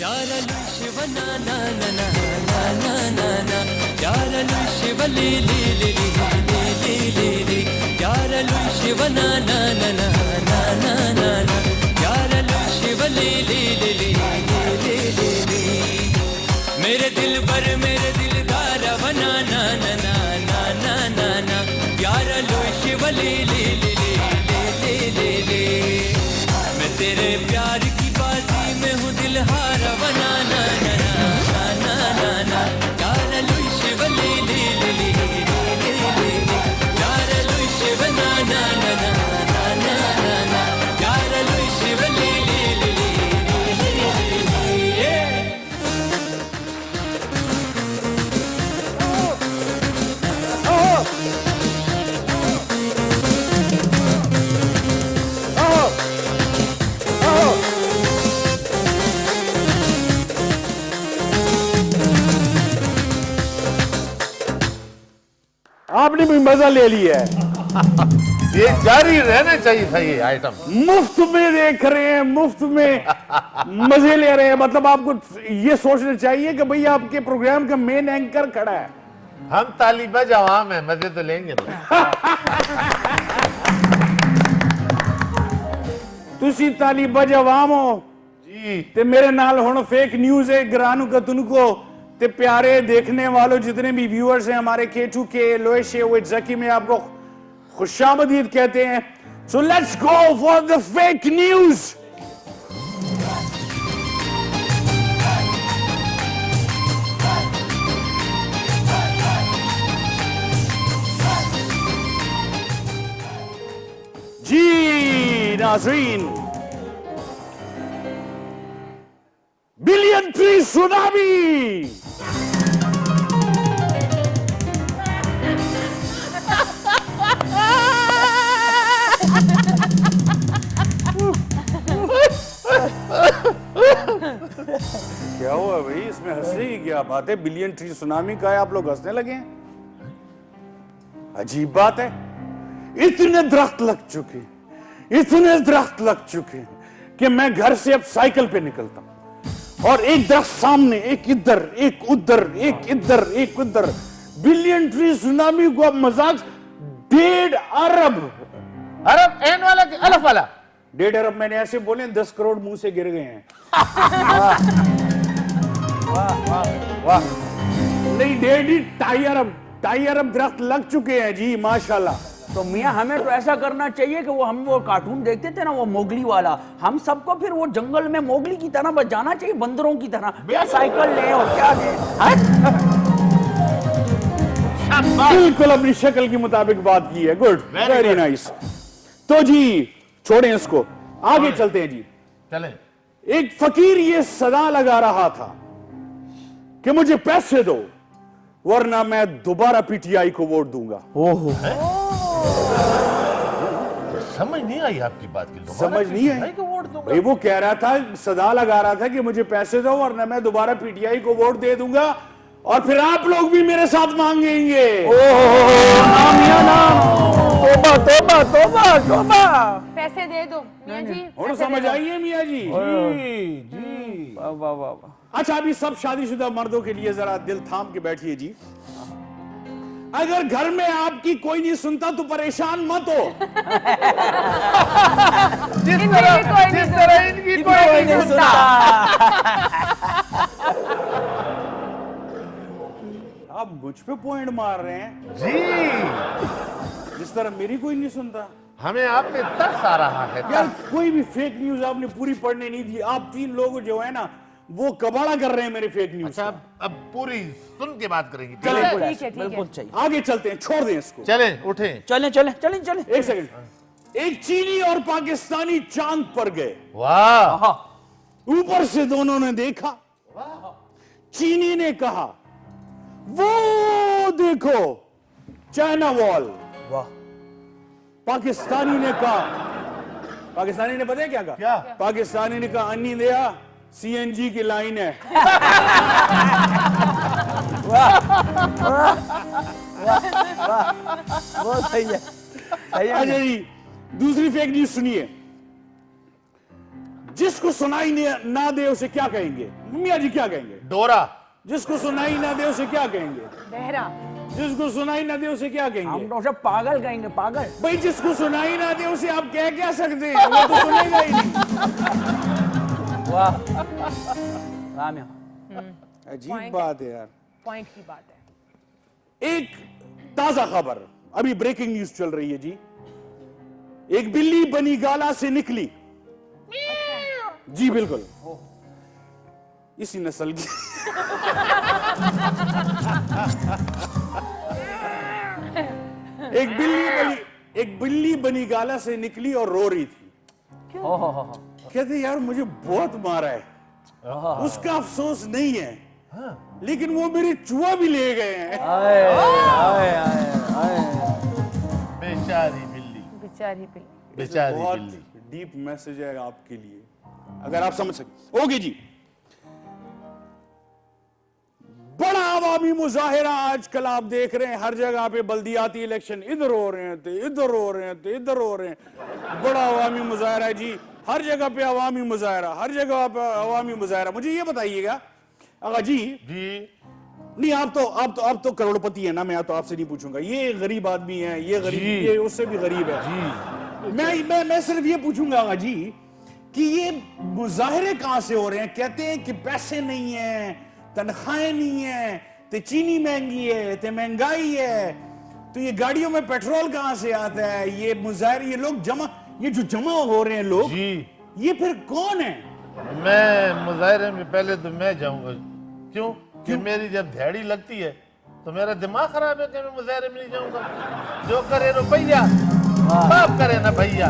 ಯಾರಲು ಶಿವನ ನಾನನ ನಾನನ ಯಾರಲು ಶಿವಲಿ ಲೀಲಿ ಲೀಲಿ ಯಾರಲು ಶಿವನ ನಾನನ ನಾನನ ಯಾರಲು ಶಿವಲಿ ಲೀಲಿ मेरे दिल पर मेरे दिलदार बना नानना नानना यारलो शिवली ली ली ली ली ली मैं तेरे प्यार की बाजी में हूँ दिलहार बना नानना नानना यारलो शिवली ली ली ली ली यारलो शिवना नानना नानना यारलो शिवली ली ली ली आपने भी मजा ले लिया है। ये जारी रहना चाहिए था ये आइटम। मुफ्त में देख रहे हैं, मुफ्त में मजे ले रहे हैं। मतलब आपको ये सोचना चाहिए कि भाई आपके प्रोग्राम का मेन एंकर खड़ा है। हम ताली बजावाम है, मजे तो लेंगे ना। तुसी ताली बजावाम हो जी ते मेरे नाल हुण फेक न्यूज है ग्रानू का तुनको ते प्यारे देखने वालों जितने भी व्यूअर्स हैं हमारे केटू के लोएश विद जकी में आपको खुशामदीद कहते हैं। So let's go for the fake news. जी नाज़रीन, बिलियन ट्री सुनामी। क्या हुआ भाई, इसमें हंसने की क्या बात है? बिलियन ट्री सुनामी का है, आप लोग हंसने लगे हैं? अजीब बात है। इतने दरख्त लग चुके, इतने दरख्त लग चुके कि मैं घर से अब साइकिल पे निकलता हूं और एक दरख्त सामने, एक इधर, एक उधर, एक इधर, एक उधर। बिलियन ट्री सुनामी को अब मजाक 1.5 अरब अरब एन वाला कि अलफ वाला? 1.5 अरब मैंने ऐसे बोले 10 करोड़ मुंह से गिर गए हैं। वाह वाह वाह। नहीं 2.5 अरब, 2.5 अरब दरख्त लग चुके हैं जी माशाल्लाह। तो मियाँ हमें तो ऐसा करना चाहिए कि हम वो कार्टून देखते थे ना, वो मोगली वाला, हम सबको फिर वो जंगल में मोगली की तरह बस जाना चाहिए, बंदरों की तरह। क्या साइकिल ले और क्या ले। बिल्कुल अपनी शक्ल के मुताबिक बात की है। Good, very nice. तो जी छोड़ें इसको, आगे चलते हैं जी। चलें। एक फकीर ये सदा लगा रहा था कि मुझे पैसे दो वरना मैं दोबारा पीटीआई को वोट दूंगा। ओहो, समझ नहीं आई आपकी बात की। समझ नहीं आई भाई, वो कह रहा था, सदा लगा रहा था कि मुझे पैसे दो वरना मैं दोबारा पीटीआई को वोट दे दूंगा और फिर आप लोग भी मेरे साथ मांगेंगे। तोबा तोबा तोबा तोबा। पैसे दे दो मियां जी। और समझ आइए मियां जी। जी वाह वाह वाह। अच्छा अभी सब शादीशुदा मर्दों के लिए जरा दिल थाम के बैठिए जी। अगर घर में आपकी कोई नहीं सुनता तो परेशान मत हो। जिस तरह इनकी कोई नहीं सुनता। आप मुझ पे पॉइंट मार रहे हैं जी, जिस तरह मेरी कोई नहीं सुनता। हमें आप पे तरस आ रहा है। यार कोई भी फेक न्यूज आपने पूरी पढ़ने नहीं दी। आप 3 लोग जो है ना वो कबाड़ा कर रहे हैं मेरे फेक न्यूज। अच्छा अब पूरी सुन के बात करेंगे। चले ठीक है बिल्कुल चाहिए। आगे चलते हैं, छोड़ दें इसको। चले उठे। चले चले चले चले। एक सेकंड, एक चीनी और पाकिस्तानी चांद पर गए। वाह। ऊपर से दोनों ने देखा। चीनी ने कहा वो देखो चाइना वॉल। वाह। पाकिस्तानी ने कहा, पाकिस्तानी ने पता है क्या कहा? क्या? पाकिस्तानी ने कहा अन्नी दिया सीएनजी की लाइन है। बहुत सही है। अच्छा जी दूसरी फेक न्यूज सुनिए। जिसको सुनाई ना दे उसे क्या कहेंगे? मियाँ जी क्या कहेंगे? डोरा। जिसको सुनाई ना दे उसे क्या कहेंगे? बहरा। जिसको सुनाई ना दे उसे क्या हम कहेंगे? तो उसे पागल कहेंगे, पागल। भाई जिसको सुनाई ना दे उसे आप कह क्या सकते हैं? वो तो सुनेगा ही नहीं। वाह वाह मियां। अजीब Point बात है यार। पॉइंट की बात है। एक ताजा खबर, अभी ब्रेकिंग न्यूज चल रही है जी। एक बिल्ली बनी गाला से निकली। जी बिल्कुल, इसी नस्ल की। एक बिल्ली बनी गाला से निकली और रो रही थी। ओहो, कहते यार मुझे बहुत मारा है, उसका अफसोस नहीं है, लेकिन वो मेरी चुहा भी ले गए हैं। आए, आए, आए, आए। बेचारी बिल्ली, बेचारी बिल्ली। बेचारी बहुत बिल्ली। डीप मैसेज है आपके लिए, अगर आप समझ सके। ओके जी, बड़ा अवामी मुजाहिरा आजकल आप देख रहे हैं, हर जगह पे बल्दियाती इलेक्शन, इधर हो रहे हैं थे, इधर हो रहे हैं थे, इधर हो रहे हैं। बड़ा अवामी मुजाहिरा है जी, हर जगह पे अवामी मुजाहिरा, हर जगह पे अवामी मुजाहिरा। मुझे ये बताइएगा आगा जी, नहीं आप तो करोड़पति है ना, मैं तो आपसे नहीं पूछूंगा। ये गरीब आदमी है, ये गरीब, ये उससे भी गरीब है। मैं सिर्फ ये पूछूंगा आगा जी कि ये मुजाहिरे कहां से हो रहे हैं? कहते हैं कि पैसे नहीं है, तनख्वाहें नहीं है, तो चीनी महंगी है, तो महंगाई है, तो ये गाड़ियों में पेट्रोल कहां से आता है? ये मुजाहिर, ये लोग ये जो जमा हो रहे हैं लोग, ये फिर कौन है? मैं मुजाहिरे में पहले तो मैं जाऊंगा। क्यों? कि मेरी जब दिहाड़ी लगती है तो मेरा दिमाग खराब है कि मैं मुजाहिरे में नहीं जाऊंगा। जो करे रुपया, बाप करे ना भैया।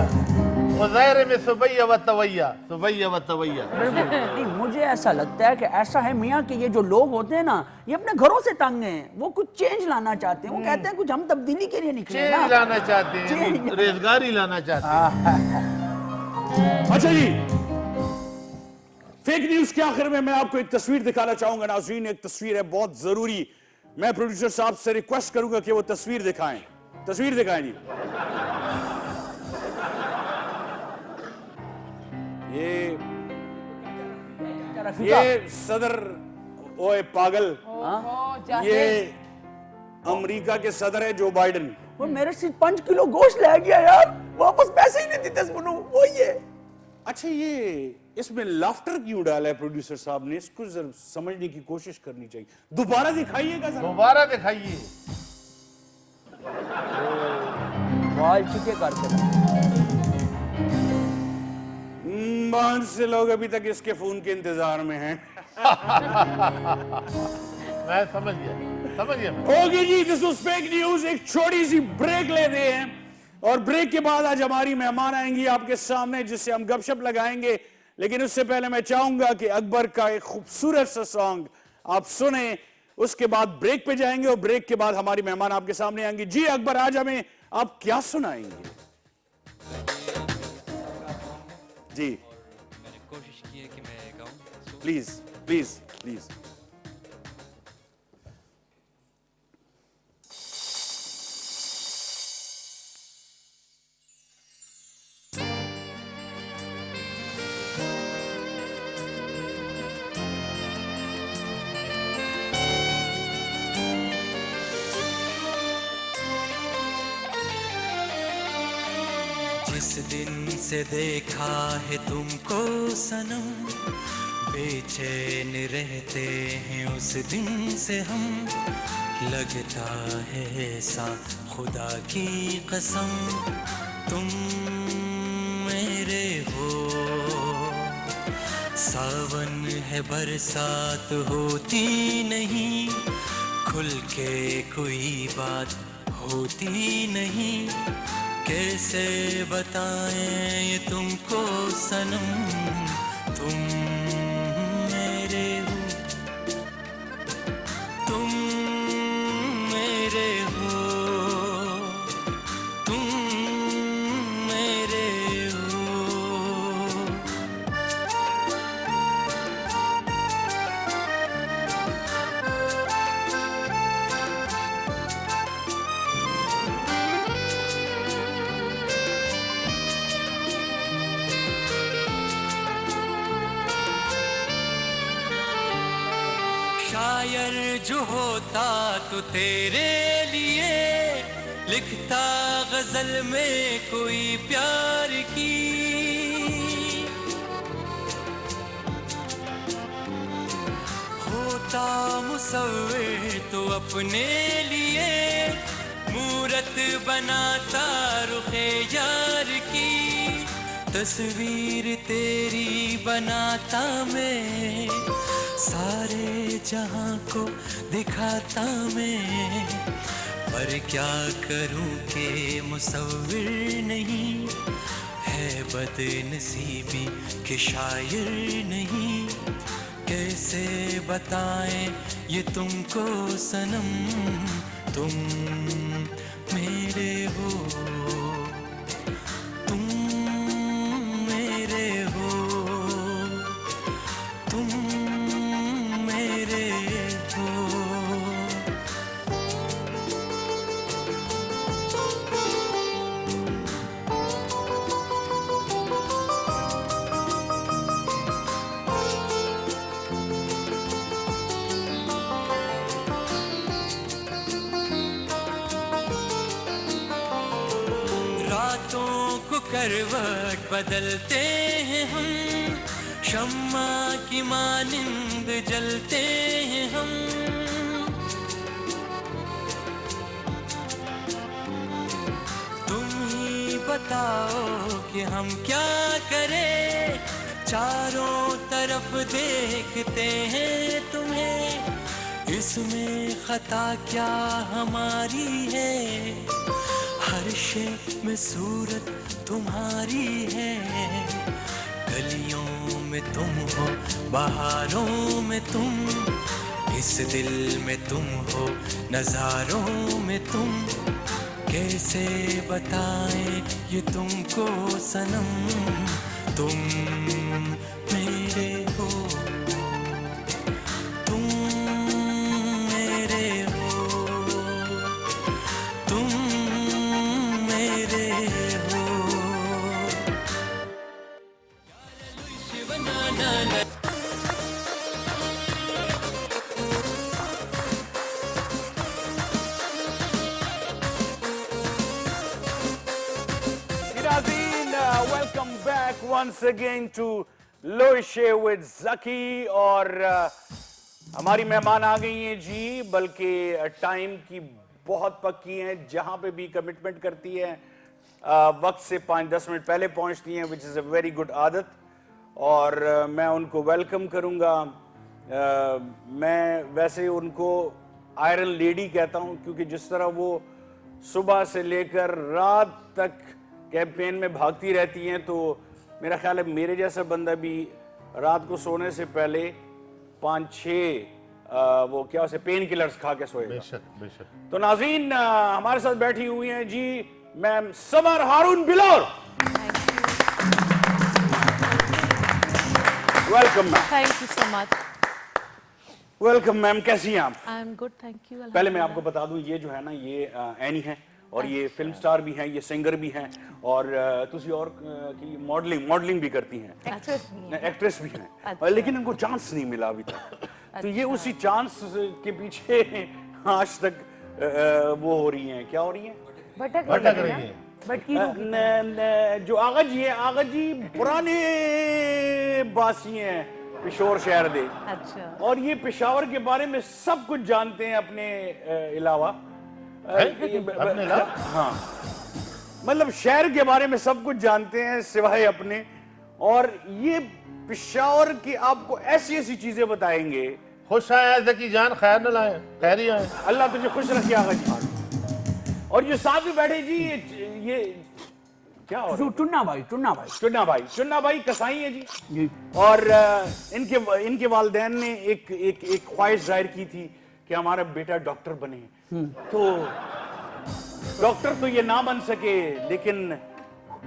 मुजाहिरे में सुबैया व तवैया, सुबैया व तवैया। नहीं, मुझे ऐसा लगता है कि ऐसा है मियाँ कि ये जो लोग होते हैं ना, ये अपने घरों से तंग हैं, वो कुछ चेंज लाना चाहते हैं। वो कहते हैं कुछ हम तब्दीली के लिए निकले ना, चेंज लाना चाहते हैं, चेंज। रोजगारी लाना चाहते हैं। अच्छा जी, फेक न्यूज के आखिर में मैं आपको एक तस्वीर दिखाना चाहूंगा नाज़रीन। एक तस्वीर है बहुत जरूरी, मैं प्रोड्यूसर साहब से रिक्वेस्ट करूंगा कि वो तस्वीर दिखाएं। तस्वीर दिखाएं जी। ये सदर, ओए पागल, ये अमेरिका के सदर है जो बाइडेन। वो मेरे से 5 किलो गोश्त ले गया यार, वापस पैसे ही नहीं देते सुनो। वो ये अच्छा, ये इसमें लाफ्टर क्यों डाला है प्रोड्यूसर साहब ने? इसको जरा समझने की कोशिश करनी चाहिए। दोबारा दिखाइएगा जरा। दोबारा दिखाइए। बाल चिके करके। बहुत से लोग अभी तक इसके फोन के इंतजार में हैं। मैं समझ गया मैं। ओके जी, दिस वाज फेक न्यूज। एक छोटी सी ब्रेक लेते हैं और ब्रेक के बाद आज हमारी मेहमान आएंगी आपके सामने, जिससे हम गपशप लगाएंगे। लेकिन उससे पहले मैं चाहूंगा कि अकबर का एक खूबसूरत सा सॉन्ग आप सुने, उसके बाद ब्रेक पे जाएंगे और ब्रेक के बाद हमारी मेहमान आपके सामने आएंगी। जी अकबर, आज हमें आप क्या सुनाएंगे? जी मैंने कोशिश की है कि मैं गाऊं। Please please please. जिस दिन से देखा है तुमको सनम, बेचैन रहते हैं उस दिन से हम। लगता है ऐसा खुदा की कसम, तुम मेरे हो। सावन है बरसात होती नहीं, खुल के कोई बात होती नहीं। कैसे बताएं ये तुमको सनम, तुम मेरे हो, तुम मेरे हो, तुम मेरे हो। शायर जो होता तो तेरे लिए लिखता गजल में कोई प्यार की। होता मुसव्विर तो अपने लिए मूरत बनाता रुखे यार की। तस्वीर तेरी बनाता मैं सारे जहां को दिखाता मैं। पर क्या करूं कि मुसव्विर नहीं है बदनसीबी के शायर नहीं। कैसे बताएं ये तुमको सनम तुम मेरे हो तुम मेरे हो तुम मेरे हो। रातों को करवट बदलते हैं हम शम्मा की मानिंद जलते हैं हम। तुम ही बताओ कि हम क्या करें चारों तरफ देखते हैं तुम्हें। इसमें खता क्या हमारी है हर शे में सूरत तुम्हारी है। गलियों में तुम हो बहारों में तुम इस दिल में तुम हो नजारों में तुम। कैसे बताएं ये तुमको सनम तुम मेरे हो तुम मेरे हो तुम मेरे हो। नाज़रीन, welcome back once again to लोशे with Zaki. और हमारी मेहमान आ गई हैं जी, बल्कि टाइम की बहुत पक्की हैं। जहां पे भी कमिटमेंट करती है वक्त से 5-10 मिनट पहले पहुंचती हैं, which is a very good आदत। और मैं उनको वेलकम करूंगा। मैं वैसे उनको आयरन लेडी कहता हूं क्योंकि जिस तरह वो सुबह से लेकर रात तक कैंपेन में भागती रहती हैं, तो मेरा ख्याल है मेरे जैसा बंदा भी रात को सोने से पहले 5-6 वो क्या उसे पेन किलर्स खा के सोएगा। बेशक बेशक। तो नाज़रीन, हमारे साथ बैठी हुई हैं जी ma'am Samar Haroon Bilour. Welcome ma'am. Thank you so much. Welcome ma'am, कैसी हैं आप? I am good, thank you. पहले मैं आपको बता दूं, ये जो है ना, ये एनी है और ये फिल्म स्टार भी हैं, ये सिंगर भी हैं और तुसी और की मॉडलिंग भी करती हैं, एक्ट्रेस भी हैं। अच्छा। लेकिन इनको चांस नहीं मिला अभी तक। तो ये उसी चांस के पीछे आज तक वो हो रही हैं, क्या हो रही हैं? भटक रही है। जो आगा जी है, आगा जी पुराने बासी हैं पिशोर शहर दे। अच्छा। और ये पेशावर के बारे में सब कुछ जानते हैं अपने अलावा। अपने अलावा? हाँ, मतलब शहर के बारे में सब कुछ जानते हैं सिवाय अपने। और ये पेशावर की आपको ऐसी ऐसी चीजें बताएंगे। खुश आए ज़की जान, खैर न लाए, खैर ही आए। अल्लाह तुझे खुश रखे आगा जी। और जो साथ में बैठे जी, ये क्या हो रहा है? चुन्ना भाई कसाई है जी। और इनके वालिदैन ने एक ख्वाहिश जाहिर की थी कि हमारा बेटा डॉक्टर बने। तो डॉक्टर तो ये ना बन सके, लेकिन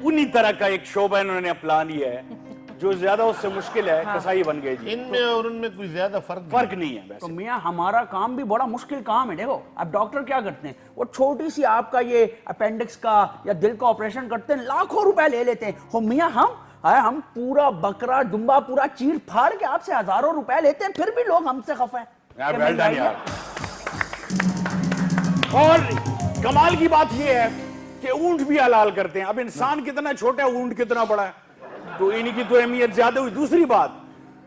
उन्हीं तरह का एक शोबा इन्होंने अपना लिया है जो ज्यादा उससे मुश्किल है। कसाई बन गए जी। इनमें और उनमें कोई ज्यादा फर्क नहीं है तो वैसे। मियाँ हमारा काम भी बड़ा मुश्किल काम है। देखो अब डॉक्टर क्या करते हैं, वो छोटी सी आपका ये अपेंडिक्स का या दिल का ऑपरेशन करते हैं, लाखों रुपए ले लेते हैं। हो मियाँ हम पूरा बकरा दुम्बा पूरा चीर फाड़ के आपसे हजारों रुपए लेते हैं, फिर भी लोग हमसे खफा है। यार वेल डन यार। और कमाल की बात यह है कि ऊंट भी हलाल करते हैं। अब इंसान कितना छोटा है, ऊंट कितना बड़ा है, तो इनकी तो अहमियत ज्यादा हुई। दूसरी बात,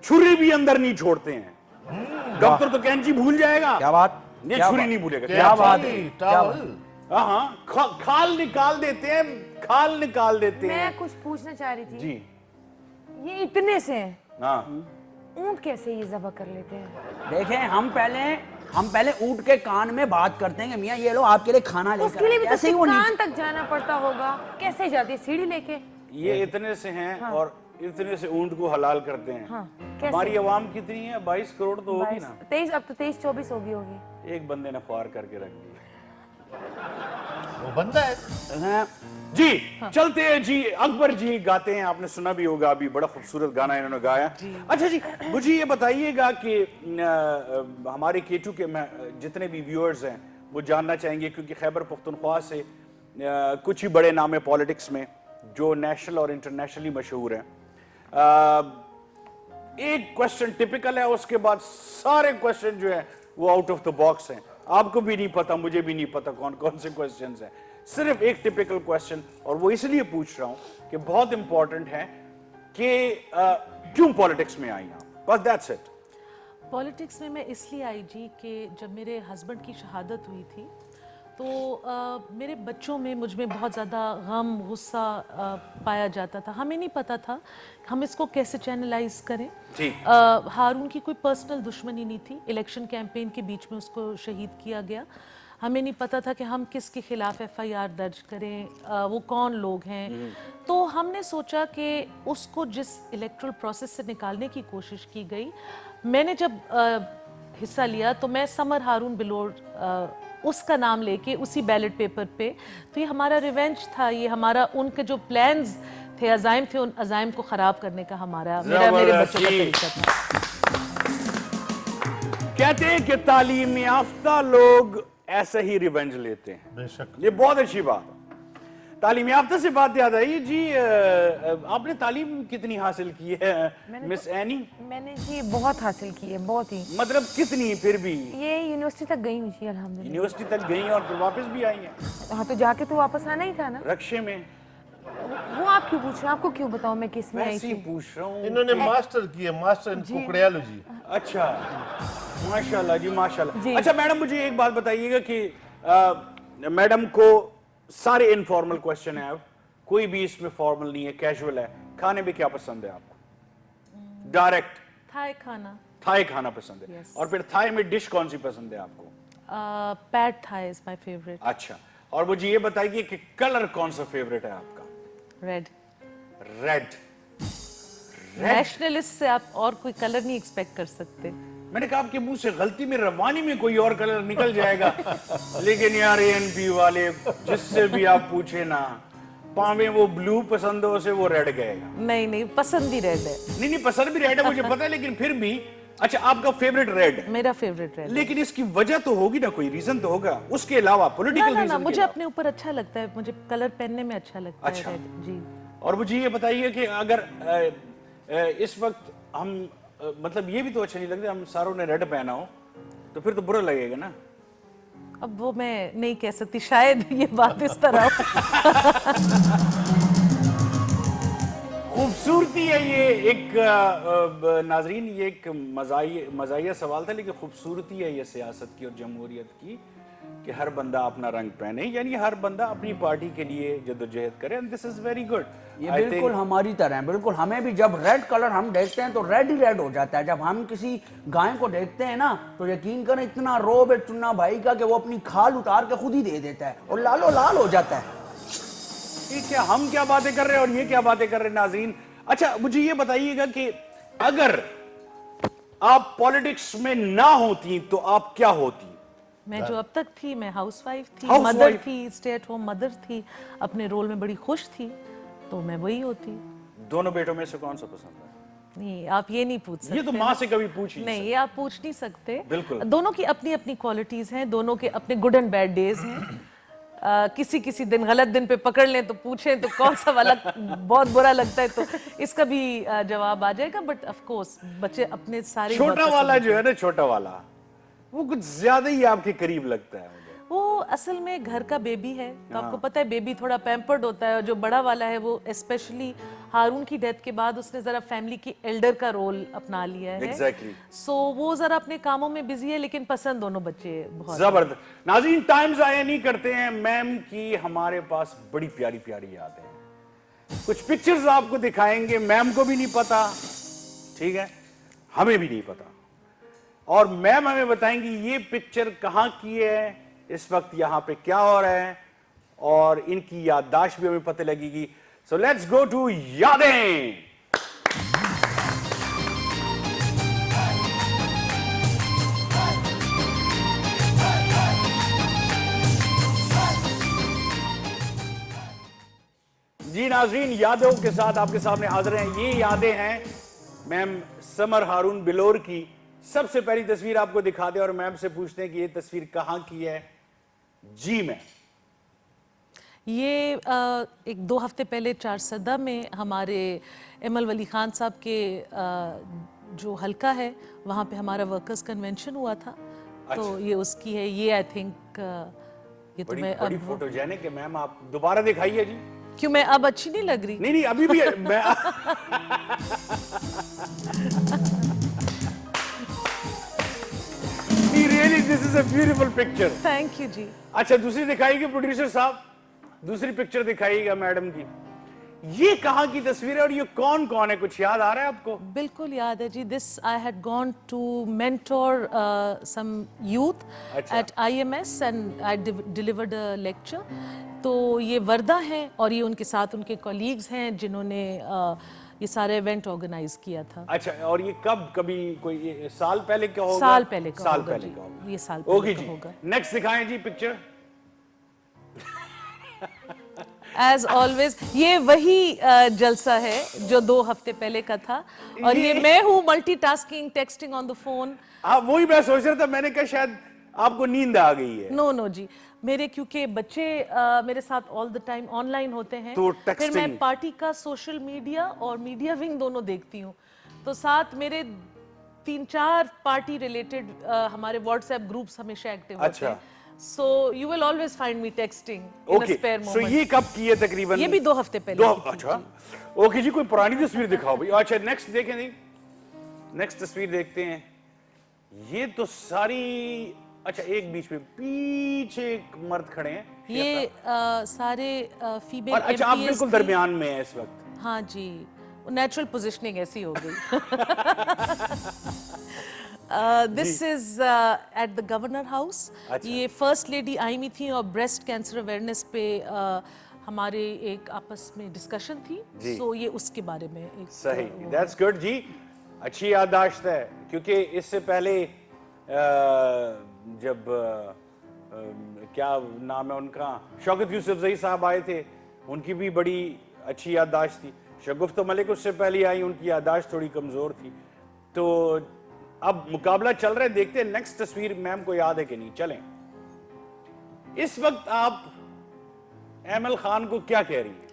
छुरी भी अंदर नहीं छोड़ते हैं। डॉक्टर तो कैंची भूल जाएगा, क्या बात, ये क्या छुरी बात? नहीं भूलेगा। क्या बात है, क्या बात? टावल हाँ, खाल निकाल देते हैं, खाल निकाल देते हैं। मैं कुछ पूछना चाह रही थी। जी ये इतने से हैं, हाँ, ऊंट कैसे ये ज़बह कर लेते हैं? देखें, हम पहले ऊंट के कान में बात करते हैं कि मियाँ ये लो आपके लिए खाना लेकर उसके लिए भी तो ऐसे ही वो कान तक जाना पड़ता होगा। कैसे जाती है, सीढ़ी लेके? ये इतने से हैं और इतने से ऊंट को हलाल करते हैं। हाँ, कैसे? हमारी आवाम कितनी है? 22 करोड़ तो होगी ना। 23, अब तो 23-24 होगी। एक बंदे ने ख्वार करके रख दी। वो बंदा है। हैं। जी चलते हैं जी। अकबर जी गाते हैं, आपने सुना भी होगा, अभी बड़ा खूबसूरत गाना इन्होंने गाया। अच्छा जी, मुझे ये बताइएगा कि हमारे K2 के जितने भी व्यूअर्स हैं वो जानना चाहेंगे, क्योंकि खैबर पख्तूनख्वा से कुछ ही बड़े नाम है पॉलिटिक्स में जो नेशनल और इंटरनेशनली मशहूर हैं। एक क्वेश्चन टिपिकल है, उसके बाद सारे क्वेश्चन जो है वो आउट ऑफ द बॉक्स हैं। आपको भी नहीं पता, मुझे भी नहीं पता कौन कौन से क्वेश्चंस हैं। सिर्फ एक टिपिकल क्वेश्चन, और वो इसलिए पूछ रहा हूं कि बहुत इंपॉर्टेंट है कि क्यों पॉलिटिक्स में आई आप, बस दैट्स इट। पॉलिटिक्स में मैं इसलिए आई जी कि जब मेरे हस्बैंड की शहादत हुई थी तो मेरे बच्चों में मुझ में बहुत ज़्यादा गम, गुस्सा पाया जाता था। हमें नहीं पता था हम इसको कैसे चैनलाइज करें। हारून की कोई पर्सनल दुश्मनी नहीं थी, इलेक्शन कैंपेन के बीच में उसको शहीद किया गया। हमें नहीं पता था कि हम किसके खिलाफ FIR दर्ज करें, वो कौन लोग हैं। तो हमने सोचा कि उसको जिस इलेक्ट्रल प्रोसेस से निकालने की कोशिश की गई, मैंने जब हिस्सा लिया तो मैं समर हारून बिलोर उसका नाम लेके उसी बैलेट पेपर पे, तो ये हमारा रिवेंज था, ये हमारा उनके जो प्लान्स थे, अजाइम थे, उन अजाइम को खराब करने का हमारा मेरे बच्चों का तरीका था। कहते हैं कि तालीम याफ्ता लोग ऐसे ही रिवेंज लेते हैं। बेशक। ये बहुत अच्छी बात है। तालीम याफ्ता से बात याद आई जी, आपने तालीम कितनी हासिल की है मिस एनी? मैंने जी बहुत हासिल की है, बहुत ही। मतलब कितनी? फिर भी ये यूनिवर्सिटी तक गई हूँ जी, अल्हम्दुलिल्लाह। यूनिवर्सिटी तक गई और फिर वापस भी आई हैं? हाँ, तो जाके तो वापस आना ही था ना। रक्शे में। वो आप क्यों पूछ रहे हैं? आपको क्यों बताऊं मैं किस में आई वैसे ही थी? पूछ रहा हूँ। इन्होंने मास्टर किया, मास्टर इन कुकड़ियालॉजी। अच्छा, माशाल्लाह जी, माशाल्लाह। जी। अच्छा मैडम, मुझे एक बात बताइएगा कि मैडम को सारे इनफॉर्मल क्वेश्चन है, कोई भी इसमें फॉर्मल नहीं है, कैजुअल है। खाने में क्या पसंद है आपको? डायरेक्ट थाई खाना, थाई खाना पसंद है। Yes. और फिर थाई में डिश कौन सी पसंद है आपको? Pad thai is my favourite. अच्छा, और मुझे ये बताइए कि कलर कौन सा फेवरेट है आपका? रेड। रेड। नेशनलिस्ट से आप और कोई कलर नहीं एक्सपेक्ट कर सकते। मैंने कहा आपके मुंह से गलती में रवानी में कोई और कलर निकल जाएगा, लेकिन यार ANP वाले जिससे भी आप पूछे ना, पावे वो ब्लू पसंद हो उसे वो रेड गएगा। नहीं नहीं, पसंद ही रेड है। नहीं पसंद भी रेड है, मुझे पता है, लेकिन फिर भी। अच्छा, आपका फेवरेट रेड है? मेरा फेवरेट रेड। लेकिन इसकी वजह तो होगी ना, कोई रीजन तो होगा उसके अलावा, पॉलिटिकल ना रीजन? मुझे अपने ऊपर अच्छा लगता है, मुझे कलर पहनने में अच्छा लगता अच्छा। है रेड जी। और मुझे ये बताइए कि अगर इस वक्त हम मतलब ये भी तो अच्छा नहीं लगता हम सारों ने रेड पहना हो, तो फिर तो बुरा लगेगा ना। अब वो मैं नहीं कह सकती, शायद ये बात इस तरह हो। खूबसूरती है ये एक नाजरीन, ये एक मज़ाहिया सवाल था, लेकिन खूबसूरती है ये सियासत की और जमहूरियत की कि हर बंदा अपना रंग पहने, यानी हर बंदा अपनी पार्टी के लिए जद्दोजहद करे, and this is very good. ये बिल्कुल हमारी तरह है, बिल्कुल। हमें भी जब रेड कलर हम देखते हैं तो रेड ही रेड हो जाता है। जब हम किसी गाय को देखते हैं ना, तो यकीन करें इतना रोब है चुन्ना भाई का कि वो अपनी खाल उतार के खुद ही दे देता है और लालो लाल हो जाता है। क्या हम क्या बातें कर रहे हैं और ये क्या बातें कर रहे हैं नाज़रीन। अच्छा, मुझे ये बताइएगा कि अगर आप पॉलिटिक्स में ना होती तो आप क्या होती? मैं जो अब तक थी, मैं हाउसवाइफ थी, Housewife? मदर थी, स्टे एट होम मदर थी, अपने रोल में बड़ी खुश थी, तो मैं वही होती। दोनों बेटों में से कौन सा पसंद है? नहीं, आप ये नहीं पूछ सकते। ये तो माँ से कभी पूछ ही नहीं, ये आप पूछ नहीं सकते। बिल्कुल। दोनों की अपनी अपनी क्वालिटीज हैं, दोनों के अपने गुड एंड बैड डेज हैं। किसी दिन गलत दिन पे पकड़ लें तो पूछें तो कौन सा वाला बहुत बुरा लगता है, तो इसका भी जवाब आ जाएगा। बट ऑफ कोर्स बच्चे अपने सारे छोटा वाला जो है ना, छोटा वाला वो कुछ ज्यादा ही आपके करीब लगता है मुझे। वो असल में घर का बेबी है, तो आपको पता है बेबी थोड़ा पैम्पर्ड होता है, और जो बड़ा वाला है वो स्पेशली हारून की डेथ के बाद उसने जरा फैमिली की एल्डर का रोल अपना लिया है। Exactly. सो वो जरा अपने कामों में बिजी है, लेकिन पसंद दोनों बच्चे बहुत। जबरदस्त। नाज़रीन, टाइम ज़ाया नहीं करते हैं, मैम की हमारे पास बड़ी प्यारी प्यारी यादें हैं। कुछ पिक्चर्स आपको दिखाएंगे, मैम को भी नहीं पता, ठीक है, हमें भी नहीं पता, और मैम हमें बताएंगी ये पिक्चर कहाँ की है, इस वक्त यहाँ पे क्या हो रहा है, और इनकी याददाश्त भी हमें पता लगेगी। सो लेट्स गो टू यादें। जी नाज़रीन, यादों के साथ आपके सामने हाजिर हैं। ये यादें हैं मैम समर हारून बिलोर की। सबसे पहली तस्वीर आपको दिखा दे और मैम से पूछते हैं कि ये तस्वीर कहाँ की है। जी मैम। ये एक 2 हफ्ते पहले चारसदा में हमारे एमल वली खान साहब के जो हल्का है वहाँ पे हमारा वर्कर्स कन्वेंशन हुआ था। तो ये उसकी है। ये आई थिंक ये तो मैं बड़ी फोटोजेनिक है मैम, आप दोबारा दिखाइए जी। क्यों, मैं अब अच्छी नहीं लग रही? नहीं अभी भी मैं really this is a beautiful picture. Thank you जी। अच्छा, दूसरी दिखाइएगा प्रोड्यूसर साहब, दूसरी पिक्चर दिखाइएगा मैडम की। ये कहाँ की तस्वीर है और ये कौन कौन है, कुछ याद आ रहा है आपको? बिल्कुल याद है जी। This I had gone to mentor some youth at IMS and I delivered a lecture. तो ये वर्दा हैं और ये उनके साथ उनके कॉलीग्स हैं जिन्होंने ये सारे इवेंट ऑर्गेनाइज किया था। अच्छा, और ये कब, कभी कोई ये साल पहले का होगा? साल पहले का साल होगा पहले जी। का होगा। ये साल पहले ओके का जी, होगा। नेक्स्ट दिखाएं जी पिक्चर। एज ऑलवेज ये वही जलसा है जो 2 हफ्ते पहले का था, और ये मैं हूँ multitasking, texting on the phone. हाँ, वही मैं सोच रहा था, मैंने कहा शायद आपको नींद आ गई है। नो जी, मेरे क्योंकि बच्चे मेरे साथ ऑल द टाइम ऑनलाइन होते हैं, तो फिर texting। मैं पार्टी का सोशल मीडिया और मीडिया विंग दोनों देखती हूँ। तो साथ मेरे 3-4 पार्टी रिलेटेड हमारे व्हाट्सएप ग्रुप्स हमेशा एक्टिव होते हैं। So you will always find me texting in a spare so moment. ये कब की है तकरीबन? ये भी 2 हफ्ते पहले की थी। अच्छा, ओके जी, कोई पुरानी तस्वीर दिखाओ भाई। अच्छा, नेक्स्ट देखें जी, नेक्स्ट तस्वीर देखते हैं। ये तो सारी, अच्छा, एक बीच में पीछे एक मर्द खड़े हैं, ये सारे फीमेल और अच्छा आप बिल्कुल दरमियान में हैं इस वक्त। हाँ जी, नेचुरल पोजीशनिंग ऐसी हो गई। This is at the governor house. ये फर्स्ट लेडी आई हुई थी और ब्रेस्ट कैंसर अवेयरनेस पे हमारे एक आपस में डिस्कशन थी। सो ये उसके बारे में एक सही, दैट्स गुड जी, अच्छी याददाश्त है। क्योंकि इससे पहले जब क्या नाम है उनका, शौकत यूसुफजई साहब आए थे, उनकी भी बड़ी अच्छी याददाश्त थी। शगुफ्ता मलिक उससे पहले आई, उनकी याददाश्त थोड़ी कमजोर थी। तो अब मुकाबला चल रहा है, देखते हैं नेक्स्ट तस्वीर मैम को याद है कि नहीं। चलें, इस वक्त आप एमएल खान को क्या कह रही हैं?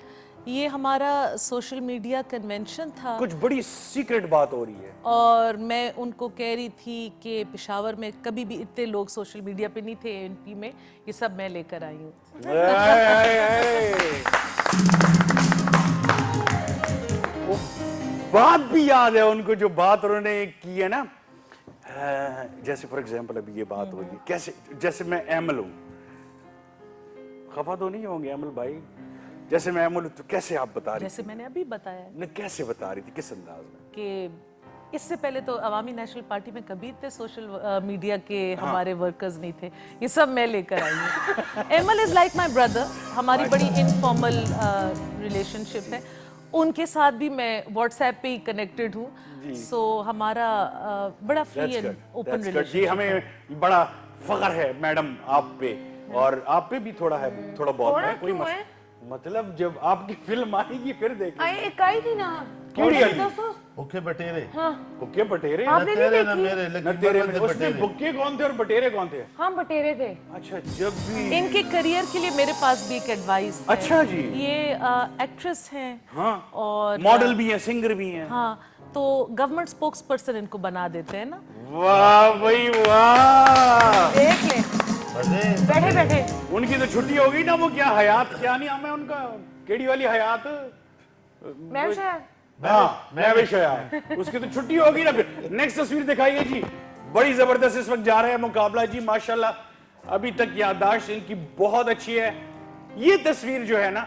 ये हमारा सोशल मीडिया कन्वेंशन था, कुछ बड़ी सीक्रेट बात हो रही है, और मैं उनको कह रही थी कि पेशावर में कभी भी इतने लोग सोशल मीडिया पे नहीं थे, एनपी में ये सब मैं लेकर आई हूँ। बात भी याद है उनको, जो बात उन्होंने की है ना, जैसे फॉर एग्जांपल अभी ये बात हुई, कैसे, जैसे मैं एमल हूँ, खफा तो नहीं होंगे एमल भाई, जैसे मैं एमल हूँ तो कैसे आप बता रही जैसे मैंने अभी बताया न, कैसे बता रही थी, किस अंदाज में? कि इससे पहले तो अवामी नेशनल पार्टी में कभी इतने सोशल मीडिया के हमारे वर्कर्स नहीं थे, ये सब मैं लेकर आई हूँ। Emil is like my brother, हमारी बड़ी इनफॉर्मल रिलेशनशिप है। उनके साथ भी मैं व्हाट्सएप पे ही कनेक्टेड हूँ। सो हमारा बड़ा फ्री एंड ओपन रिलेशनशिप। जी, हमें बड़ा फख्र है मैडम आप पे, और आप पे भी थोड़ा है, थोड़ा बहुत है, कोई मतलब जब आपकी फिल्म आएगी फिर देखेंगे। एक आई थी ना, भुक्के बटेरे। भुक्के बटेरे, आपने नहीं देखी? मेरे न तेरे में, उसमें भुक्के कौन थे और बटेरे कौन थे? हम बटेरे थे। अच्छा, जब भी इनके करियर के लिए मेरे पास भी एक एडवाइस है। अच्छा जी, ये एक्ट्रेस हैं, हाँ, और मॉडल भी हैं, सिंगर भी हैं। हाँ, तो गवर्नमेंट स्पोक्स पर्सन इनको बना देते हैं ना। वाह भाई वाह, देख ले, मजे बैठे बैठे। उनकी तो छुट्टी हो गई ना, वो क्या हयात, क्या नहीं नाम है उनका, केड़ी वाली हयात, मैं शायद हाँ महविश हयात, उसकी तो छुट्टी होगी ना। फिर नेक्स्ट तस्वीर दिखाइए जी, बड़ी जबरदस्त इस वक्त जा रहा है मुकाबला जी, माशाल्लाह अभी तक याददाश्त इनकी बहुत अच्छी है। ये तस्वीर जो है ना,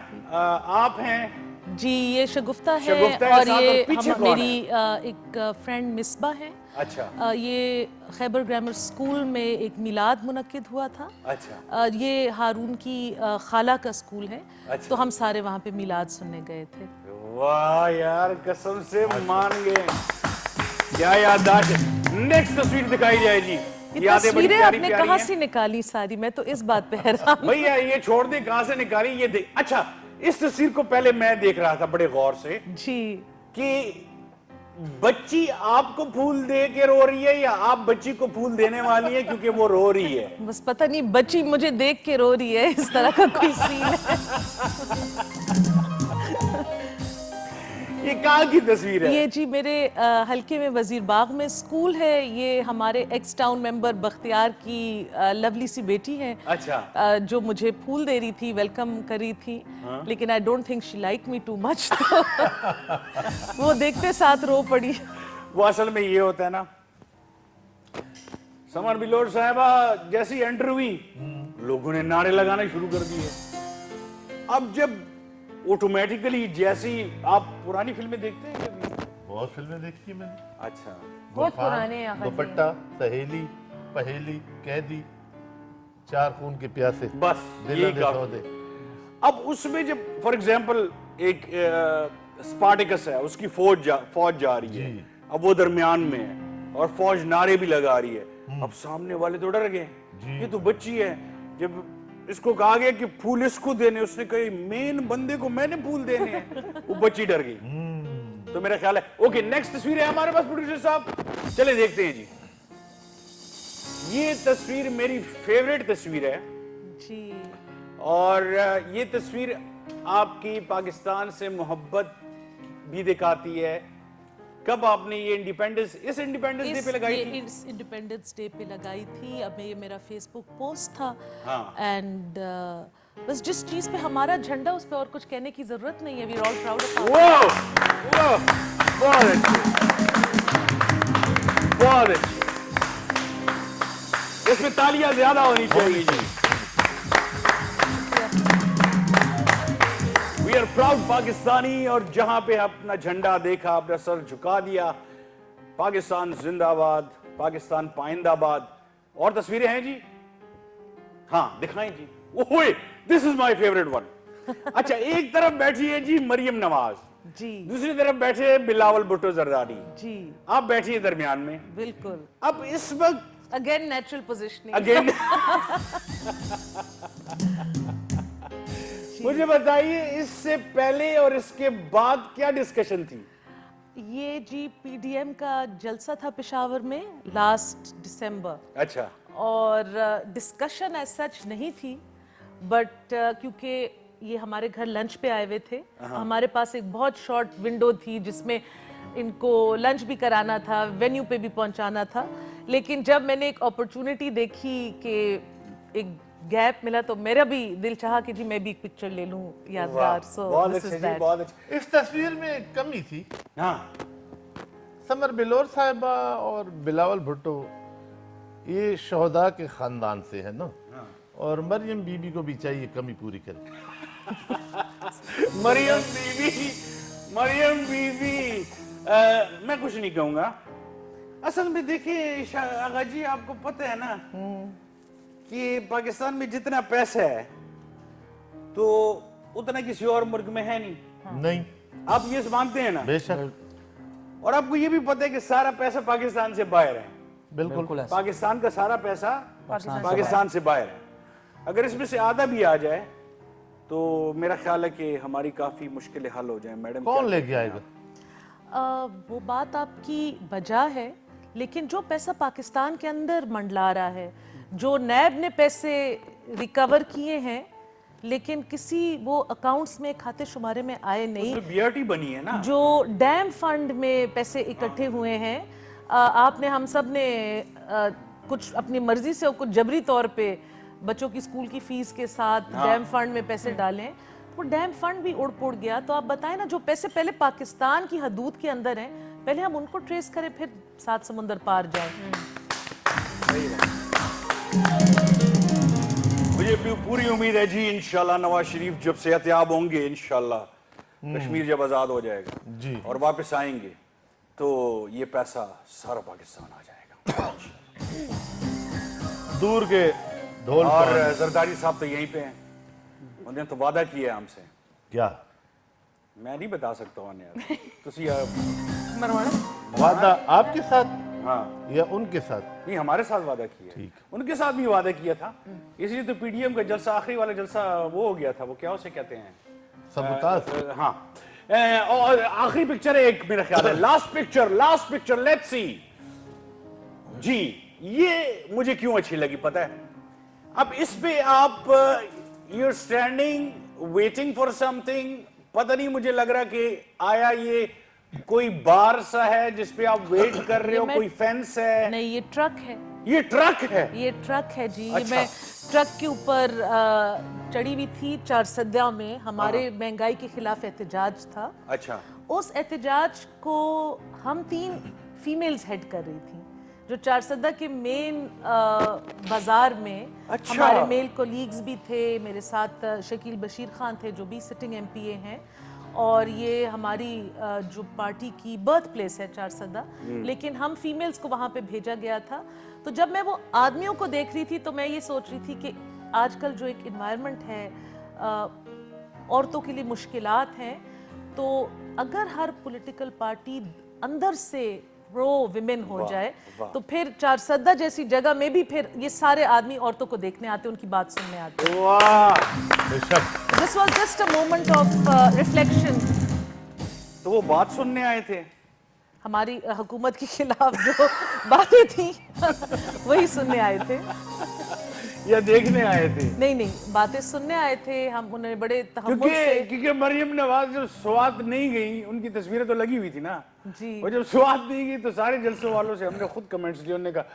आप हैं जी, ये शगुफ्ता है शगुफ्ता है और साथ, ये और पीछे कौन मेरी एक फ्रेंड मिसबा है। अच्छा ये खैबर ग्रामर स्कूल में एक मिलाद मुनक्किद हुआ था। अच्छा ये हारून की खाला का स्कूल है। अच्छा। तो हम सारे वहाँ पे मिलाद सुनने गए थे। वाह यार, कसम से मान गए, क्या याददाश्त है। नेक्स्ट तस्वीर दिखाई जाए जी, ये यादें बड़ी तस्वीरें प्यारी आपने प्यारी कहाँ हैं। से निकाली सारी, मैं तो इस बात पे हैरान। भैया ये छोड़ दे, कहां से निकाली ये देख। अच्छा, इस तस्वीर को पहले मैं देख रहा था बड़े गौर से जी, कि बच्ची आपको फूल दे के रो रही है या आप बच्ची को फूल देने वाली है क्योंकि वो रो रही है। बस पता नहीं बच्ची मुझे देख के रो रही है, इस तरह का कोई सीन है। ये कहाँ की तस्वीर है? ये जी मेरे हल्के में वजीर बाग में स्कूल है। ये हमारे एक्स टाउन मेंबर बख्तियार की लवली सी बेटी है। अच्छा। जो मुझे फूल दे रही थी, वेलकम कर रही थी। लेकिन I don't think she like me too much. वो देखते साथ रो पड़ी। वो असल में ये होता है ना, समर बिलोर साहिबा जैसी एंटर हुई, लोगों ने नारे लगाना शुरू कर दिए। अब जब ऑटोमेटिकली, जैसी आप पुरानी फिल्में देखते हैं कभी? बहुत फिल्में देखी है मैंने। अच्छा, बहुत गुलफाम, पुराने हैं आका जी। दुपट्टा, सहेली, पहेली, कैदी, चार खून के प्यासे, बस दिल ये दे काफी। सौदे। अब उसमें जब फॉर एग्जांपल एक स्पार्टिकस है, उसकी फौज जा रही है, जी। अब वो दरमियान में है और फौज नारे भी लगा रही है। अब सामने वाले तो डर गए, ये तो बच्ची है। जब इसको कहा गया कि फूल इसको देने, उसने कही मेन बंदे को मैंने फूल देने हैं, वो बच्ची डर गई। तो मेरा ख्याल है ओके, नेक्स्ट तस्वीर है हमारे पास प्रोड्यूसर साहब, चले देखते हैं जी। ये तस्वीर मेरी फेवरेट तस्वीर है जी, और ये तस्वीर आपकी पाकिस्तान से मोहब्बत भी दिखाती है। कब आपने ये इंडिपेंडेंस, इस इंडिपेंडेंस डे पे लगाई थी? इस इंडिपेंडेंस डे पे लगाई थी। अब ये मेरा फेसबुक पोस्ट था। हाँ। एंड बस जिस चीज पे हमारा झंडा, उस पे और कुछ कहने की जरूरत नहीं है। We are all proud of वाह, बहुत अच्छे, बहुत अच्छे। इसमें तालियां ज्यादा होनी चाहिए जी। वी आर प्राउड पाकिस्तानी, और जहां पे अपना झंडा देखा, अपना सर झुका दिया। पाकिस्तान जिंदाबाद, पाकिस्तान पाइंदाबाद। और तस्वीरें हैं जी? हाँ दिखाएं जी। ओए, this is my favourite one. अच्छा, एक तरफ बैठी है जी मरियम नवाज, जी, दूसरी तरफ बैठे हैं बिलावल भुट्टो जरदारी, जी, आप बैठिए दरमियान में। बिल्कुल। अब इस वक्त अगेन नेचुरल पोजिशनिंग। अगेन मुझे बताइए, इससे पहले और इसके बाद क्या डिस्कशन थी? ये जी पीडीएम का जलसा था पेशावर में लास्ट दिसंबर, अच्छा, और डिस्कशन एज सच नहीं थी, बट क्योंकि ये हमारे घर लंच पे आए हुए थे, हमारे पास एक बहुत शॉर्ट विंडो थी जिसमें इनको लंच भी कराना था, वेन्यू पे भी पहुंचाना था। लेकिन जब मैंने एक अपॉर्चुनिटी देखी कि एक गैप मिला, तो मेरा भी दिल चाहा कि जी मैं भी एक पिक्चर ले लूं यादगार। सो बहुत दिस अच्छे इज जी, दैट। बहुत अच्छे। इस तस्वीर में एक कमी थी। हाँ, समर बिलोर साहिबा और बिलावल भुट्टो ये शोहदा के खानदान से है ना, और मरियम बीबी को भी चाहिए कमी पूरी करे। मरियम बीबी, मरियम बीबी, मैं कुछ नहीं कहूंगा। असल में देखिए आगा जी, आपको पता है ना कि पाकिस्तान में जितना पैसा है तो उतना किसी और मुल्क में है नहीं। नहीं, आप ये मानते हैं ना? बेशक, और आपको ये भी पता है कि सारा पैसा पाकिस्तान से बाहर है। बिल्कुल। पाकिस्तान का सारा पैसा पाकिस्तान से बाहर है। अगर इसमें से आधा भी आ जाए तो मेरा ख्याल है कि हमारी काफी मुश्किलें हल हो जाए। मैडम, कौन लेके आएगा? वो बात आपकी बजा है, लेकिन जो पैसा पाकिस्तान के अंदर मंडला रहा है, जो नैब ने पैसे रिकवर किए हैं, लेकिन किसी वो अकाउंट्स में खाते शुमारे में आए नहीं। बीआरटी बनी है ना, जो डैम फंड में पैसे इकट्ठे हुए हैं, आपने हम सब ने कुछ अपनी मर्जी से और कुछ जबरी तौर पे बच्चों की स्कूल की फीस के साथ डैम फंड में पैसे डालें, वो डैम फंड भी उड़ पुड़ गया। तो आप बताएं ना, जो पैसे पहले पाकिस्तान की हदूद के अंदर हैं, पहले हम उनको ट्रेस करें, फिर 7 समुंदर पार जाएं। मुझे पूरी उम्मीद है जी, इंशाल्लाह नवाज शरीफ जब सेहतयाब होंगे, इंशाल्लाह कश्मीर जब आजाद हो जाएगा जी और वापस आएंगे, तो ये पैसा सारा पाकिस्तान आ जाएगा। दूर के ढोल और पर जरदारी साहब तो यहीं पे हैं, उन्होंने तो वादा किया है हमसे। क्या मैं नहीं बता सकता हूँ यार, तुसी वादा आपके साथ हाँ या उनके साथ? नहीं, हमारे साथ वादा किया, ठीक। उनके साथ भी वादा किया था, इसलिए तो पीडीएम का जलसा, आखिरी वाला जलसा वो हो गया था, वो क्या उसे कहते हैं, सबूताज। हाँ। और आखिरी पिक्चर है एक, मेरा ख्याल है लास्ट पिक्चर, लेट्स सी जी। ये मुझे क्यों अच्छी लगी पता है? अब इस पे आप you're standing waiting for something, पता नहीं, मुझे लग रहा कि आया ये कोई बार सा है जिसपे आप वेट कर रहे हो, कोई फेंस है? नहीं, ये ट्रक है। ये ट्रक है? ये ट्रक है जी। अच्छा। ये मैं ट्रक के ऊपर चढ़ी हुई थी चारसद्दा में, हमारे महंगाई के खिलाफ एहतजाज था। अच्छा। उस एहतजाज को हम 3 फीमेल्स हेड कर रही थी, जो चारसद्दा के मेन बाजार में। अच्छा। हमारे मेल कोलीग्स भी थे, मेरे साथ शकील बशीर खान थे जो भी सिटिंग एमपीए हैं, और ये हमारी जो पार्टी की बर्थ प्लेस है चारसद्दा, लेकिन हम फीमेल्स को वहाँ पे भेजा गया था। तो जब मैं वो आदमियों को देख रही थी, तो मैं ये सोच रही थी कि आजकल जो एक इन्वायरमेंट है, औरतों के लिए मुश्किलात हैं, तो अगर हर पॉलिटिकल पार्टी अंदर से प्रो विमेन हो जाए, तो फिर चारसद्दा जैसी जगह में भी फिर ये सारे आदमी औरतों को देखने आते, उनकी बात सुनने आते। This was just a moment of reflection. तो वो बात सुनने आए थे, हमारी हुकूमत के खिलाफ जो बातें थी वही सुनने आए थे। या देखने आए थे? नहीं, बातें सुनने आए थे हम। उन्होंने बड़े तहम्मुल से, क्योंकि मरियम नवाज जब स्वात नहीं गई, उनकी तस्वीरें तो लगी हुई थी ना जी। और जब स्वात नहीं गई तो सारे जलसों वालों से हमने खुद कमेंट्स लिए, उन्होंने कहा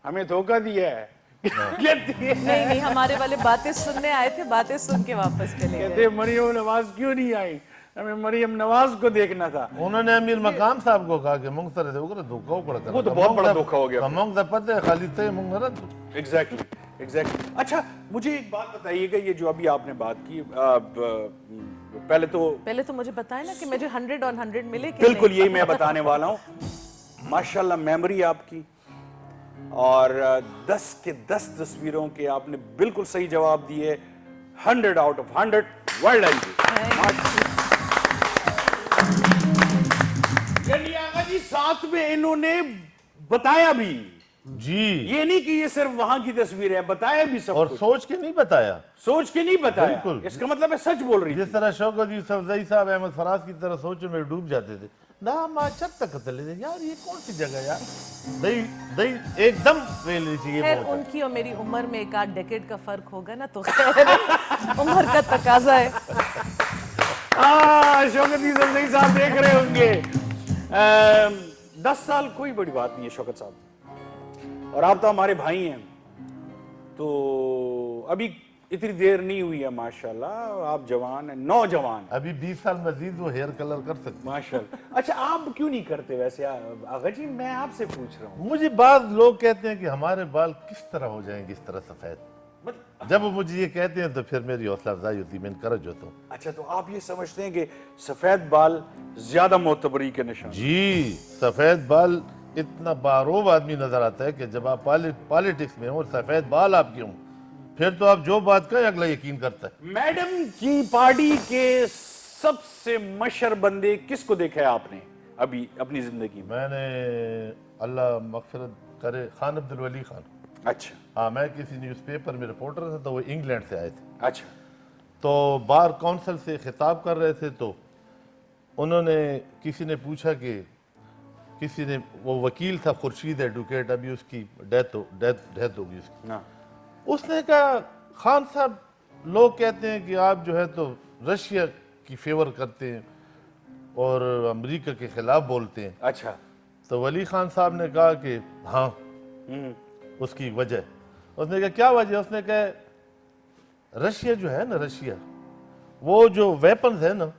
हमें धोखा दिया है। नहीं, हमारे वाले बातें सुनने आए थे, बातें सुन के वापस चले गए। कहते मरियम नवाज क्यों नहीं आई, हमें मरियम नवाज को देखना था। उन्होंने अमीर मकाम साहब को कहा कि मुंगसर धोखा पड़ा, वो तो बहुत बड़ा धोखा हो गया। मुंगसर पता है खाली थे मुंगसर। एग्जैक्टली। अच्छा, मुझे एक बात बताइएगा, ये जो अभी आपने बात की, पहले तो मुझे बताएं ना कि मुझे 100 on 100 मिले कि बिल्कुल नहीं? यही मैं बताने वाला हूँ। माशाल्लाह मेमोरी आपकी, और 10 के 10 तस्वीरों के आपने बिल्कुल सही जवाब दिए, 100 out of 100। वर्ल्ड जी, साथ में इन्होंने बताया भी जी, ये नहीं कि ये सिर्फ वहां की तस्वीर है, बताया भी सब और कुछ। सोच के नहीं बताया, सोच के नहीं बताया, बिल्कुल। इसका मतलब है सच बोल रही थी। जिस तरह शौकत यूसुफजई साहब अहमद फराज की तरह सोच में डूब जाते थे ना, माचर तक कतले थे यार, ये कौन सी जगह यार, दही एकदम वेल चाहिए। खैर, उनकी और मेरी उम्र में 1 डेकेड का फर्क होगा ना, तो खैर उम्र का तकाजा है। शौकत यूसुफजई साहब देख रहे होंगे, 10 साल कोई बड़ी बात नहीं है शौकत साहब, और आप तो हमारे भाई हैं, तो अभी इतनी देर नहीं हुई है माशाल्लाह, आप जवान हैं, नौजवान हैं। अभी 20 साल मजीद वो हेयर कलर कर सकते। माशाल्लाह। अच्छा, आप क्यों नहीं करते वैसे आगा जी? मैं आपसे पूछ रहा हूँ। मुझे बाद लोग कहते हैं कि हमारे बाल किस तरह हो जाएंगे इस तरह सफेद, जब वो मुझे ये कहते हैं तो फिर मेरी हौसला अफजाई होती है, मैं इनकरेज होता हूँ। अच्छा, तो आप ये समझते हैं कि सफेद बाल ज्यादा मोतबरी के निशान? जी, सफेद बाल इतना बारोब आदमी नजर आता है कि जब आप पॉलिटिक्स में हो और सफेद बाल आपके हों, फिर तो आप जो बात कहें अगला यकीन करता है। मैडम की पार्टी के सबसे मशहूर बंदे किसको देखा है आपने अभी अपनी जिंदगी में? मैंने, अल्लाह मगफिरत करे, खान अब्दुल वली खान। अच्छा। हाँ, मैं किसी न्यूज़पेपर में रिपोर्टर था, तो वो इंग्लैंड से आए थे। अच्छा। तो बार काउंसिल से खिताब कर रहे थे, तो उन्होंने, किसी ने पूछा कि किसी ने, वो वकील था खुर्शीद एडवोकेट, अभी उसकी डेथ हो गई उसकी। उसने कहा खान साहब लोग कहते हैं कि आप जो है तो रशिया की फेवर करते हैं और अमेरिका के खिलाफ बोलते हैं। अच्छा। तो वली खान साहब ने कहा कि हाँ, उसकी वजह, उसने कहा क्या वजह, उसने कहा रशिया जो है ना, रशिया वो जो वेपन्स है ना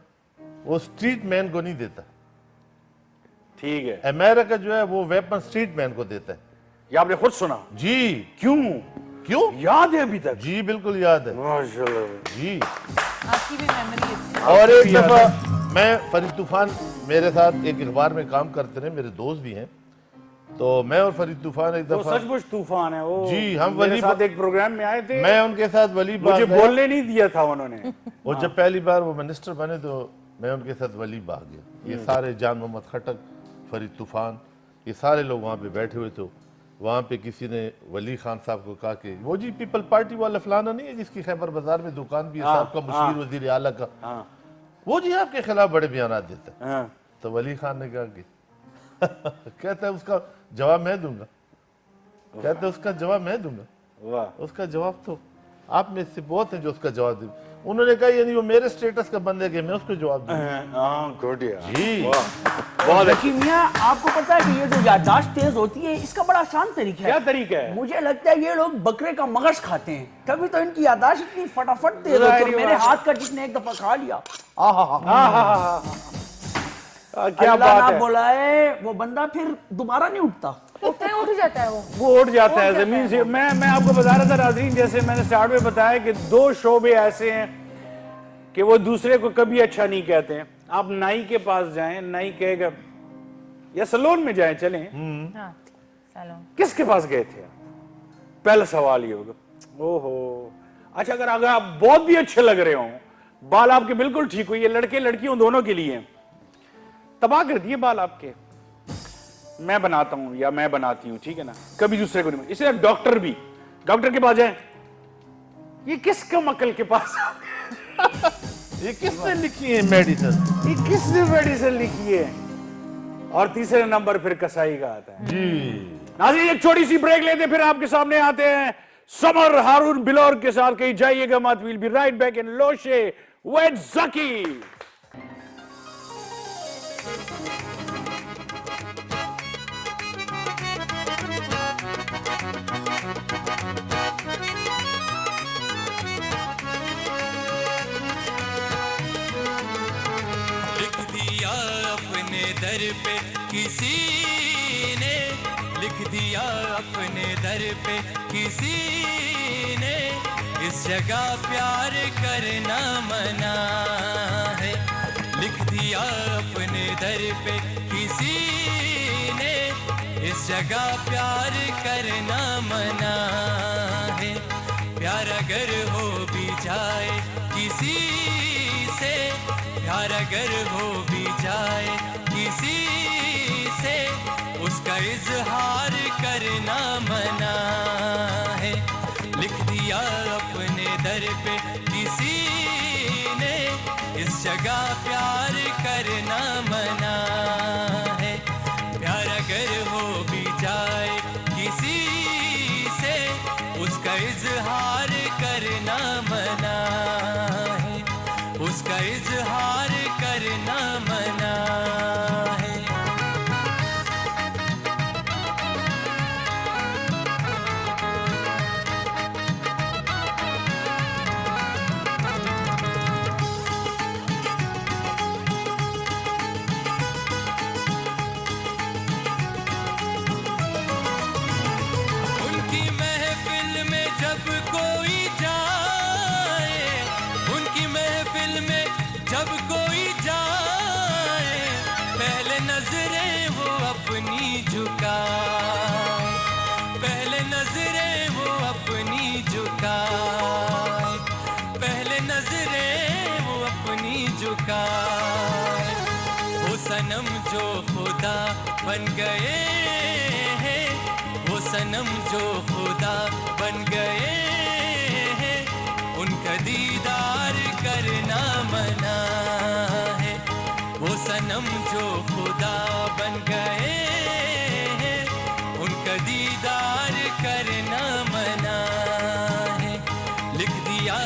वो स्ट्रीट मैन को नहीं देता। ठीक है। अमेरिका जो है वो वेपन स्ट्रीट मैन को देता है। ये आपने खुद सुना? जी। क्यों? क्यों याद है अभी तक? जी बिल्कुल याद है। माशाल्लाह जी। आपकी भी मेमोरी है। और एक दफा मैं फरीद तूफान मेरे साथ एक अखबार में काम करते रहे, मेरे दोस्त भी हैं, तो मैं और फरीद तूफान एक वो दफा, सचमुच तूफान है वो। जी, हम मेरे वली साथ एक प्रोग्राम में आए थे, मैं उनके साथ वली बाग मुझे गया। बोलने नहीं दिया था उन्होंने। और जब पहली बार वो मिनिस्टर बने तो मैं उनके साथ वली बाग गया। ये सारे जान मोहम्मद खटक, फरीद तूफान, ये सारे लोग वहाँ पे बैठे हुए थे। वहाँ पे किसी ने वली खान साहब को कहा कि वो जी पीपल पार्टी वाला फलाना नहीं है जिसकी खैबर बाजार में दुकान भी है, साहब का मुशीर वजीर आला का, वो जी आपके खिलाफ बड़े बयान देता है। तो वली खान ने कहा कि कहता है उसका जवाब मैं दूंगा, कहता है उसका जवाब मैं दूंगा। वाह। उसका जवाब तो आप में से बहुत हैं जो उसका जवाब दें। उन्होंने कहा यानी वो मेरे स्टेटस का बंदे के मैं उसको जवाब दूं। गुड यार। जी। बहुत जकी मियां, आपको पता है कि ये जो याददाश्त तेज होती है इसका बड़ा आसान तरीका है। क्या तरीका है? मुझे लगता है ये लोग बकरे का मगज खाते हैं, तभी तो इनकी याददाश्त इतनी फटाफट तेज होती है। मेरे हाथ का जिसने एक दफा खा लिया, क्या अल्लाह बात ना है। बुलाए वो बंदा फिर दोबारा नहीं उठता। उठते ही उठ जाता है वो उठ जाता है जमीन से। मैं आपको बता रहा था नाज़रीन, जैसे मैंने स्टार्ट में बताया कि दो शोबे ऐसे हैं कि वो दूसरे को कभी अच्छा नहीं कहते हैं। आप नाई के पास जाएं, नाई कहेगा, या सैलून में जाएं, चलें, हाँ, सैलून। किसके पास गए थे? पहला सवाल ये होगा, ओहो अच्छा, अगर आप बहुत भी अच्छे लग रहे हो, बाल आपके बिल्कुल ठीक हो, ये लड़के लड़कियों दोनों के लिए हैं, तबाह कर दिए बाल आपके, मैं बनाता हूं या मैं बनाती हूं, ठीक है ना, कभी दूसरे को नहीं। इसलिए डॉक्टर भी, डॉक्टर के पास जाए, ये किस कम अकल के पास ये किसने लिखी है मेडिसिन, ये किसने मेडिसिन लिखी है? और तीसरे नंबर फिर कसाई का आता है। जी। नाज़रीन एक छोटी सी ब्रेक लेते, फिर आपके सामने आते हैं समर हारून बिलोर के साथ। कहीं जाइएगा मत, will be right back in लोशे विद ज़की। लिख दिया अपने दर पे किसी ने, लिख दिया अपने दर पे किसी ने, इस जगह प्यार करना मना है। लिख दिया अपने दर पे किसी ने, इस जगह प्यार करना मना है। प्यार अगर हो भी जाए किसी से, प्यार अगर हो भी जाए किसी से, उसका इजहार करना मना है। लिख दिया अपने दर पे किसी ने, इस जगह प्यार करना मना है। प्यार अगर हो भी जाए किसी से, उसका इजहार करना मना है, उसका इजहार करना मना है। उनकी महफिल में जब कोई जाए, उनकी महफिल में जब कोई जाए, पहले नजरें वो अपनी झुकाए, पहले नजरें वो अपनी झुकाए, पहले नजरें वो अपनी झुकाए। वो सनम जो खुदा बन गए हैं, वो सनम जो खुदा बन गए हैं, उनका दीदार करना मना है। वो सनम जो खुदा बन गए हैं, उनका दीदार करना मना है। लिख दिया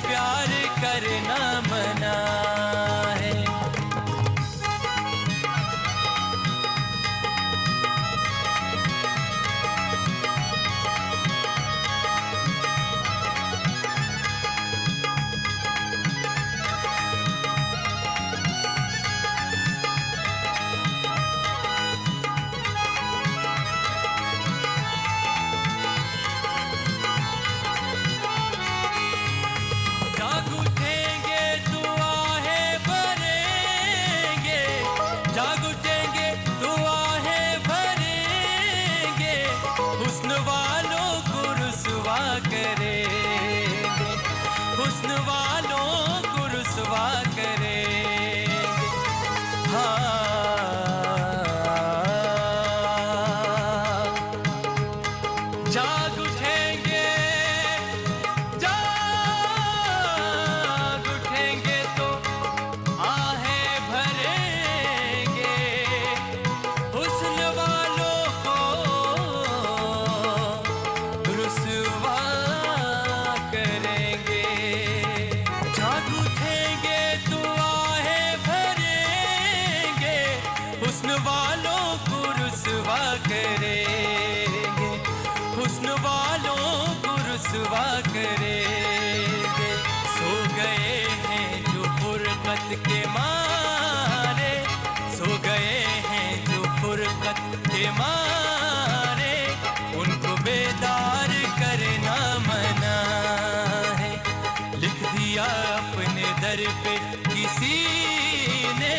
प्यार करना मना है। जाग उठेंगे दुआएं भरेंगे, जाग उठेंगे दुआएं भरेंगे, हुस्न वालों को रुसवा करेंगे, हुस्न वालों को रुसवा करेंगे। हाँ, जाग उठेंगे, जाग उठेंगे तो आहें भरेंगे, हुस्न वालों को रुसवा करेंगे। जाग उठेंगे तो आहें भरेंगे, हुस्न वालों को रुसवा करेंगे, हुस्न वालों को रुसवा करेंगे। सो गए हैं जो फुरकत के मारे, सो गए हैं जो फुरकत के मारे, उनको बेदार करना मना है। लिख दिया अपने दर पे किसी ने,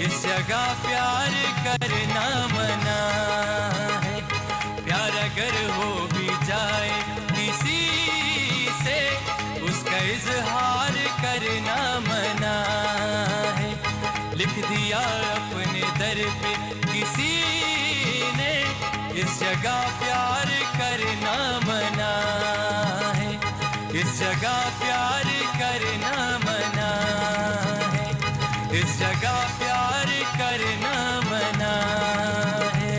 इस जगह प्यार करना मना है। प्यार अगर हो भी जाए किसी से, उसका इजहार करना मना है। लिख दिया अपने दर पे किसी ने, इस जगह प्यार करना मना है, इस जगह प्यार करना मना है, इस जगह प्यार करना मना है।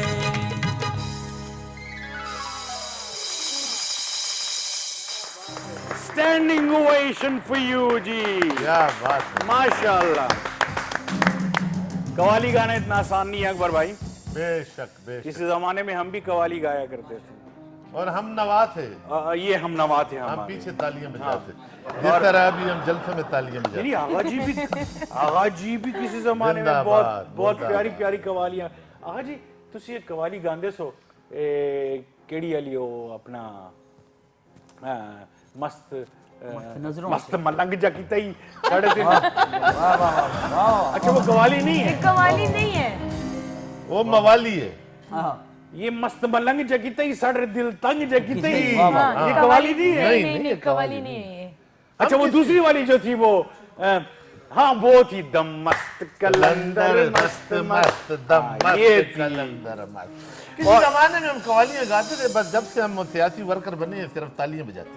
स्टैंडिंग ओवेशन फॉर यू जी, क्या बात है। माशाल्लाह। कवाली गाना इतना आसान नहीं है अकबर भाई। बेशक बेशक। किसी जमाने में हम भी कवाली गाया करते थे। और हम नवा थे, ये हम नवा थे हम हमारे। पीछे तालियां बजाते, जिस तरह अभी हम जलसे में तालियां बजाते। नहीं, आगा जी भी किसी जमाने में जिंदाबाद, बहुत बहुत जिंदाबाद। प्यारी प्यारी कवालियां। आगा जी तुसी एक कवाली गांदे सो केड़ी वाली हो अपना मस्त नजरों मस्त मलंग जा कीता ही साढ़े तीन। अच्छा वो कवाली नहीं है, कवाली नहीं है, वो मवाली है। हाँ, ये मस्त मलंग जा कीता ही साढ़े दिल तंग जा कीता ही। वाह, वाह, हाँ, ये कवाली नहीं है। नहीं नहीं कवाली नहीं है ये। अच्छा वो दूसरी वाली जो थी वो हाँ वो थी दम मस्त कलंदर मस्त मस्त दम हाँ, ये मस्त थी। कलंदर मस्त। किसी जमाने में हम कवालियां गाते थे, बस जब से हम सियासी वर्कर बने हैं सिर्फ तालियां बजाते।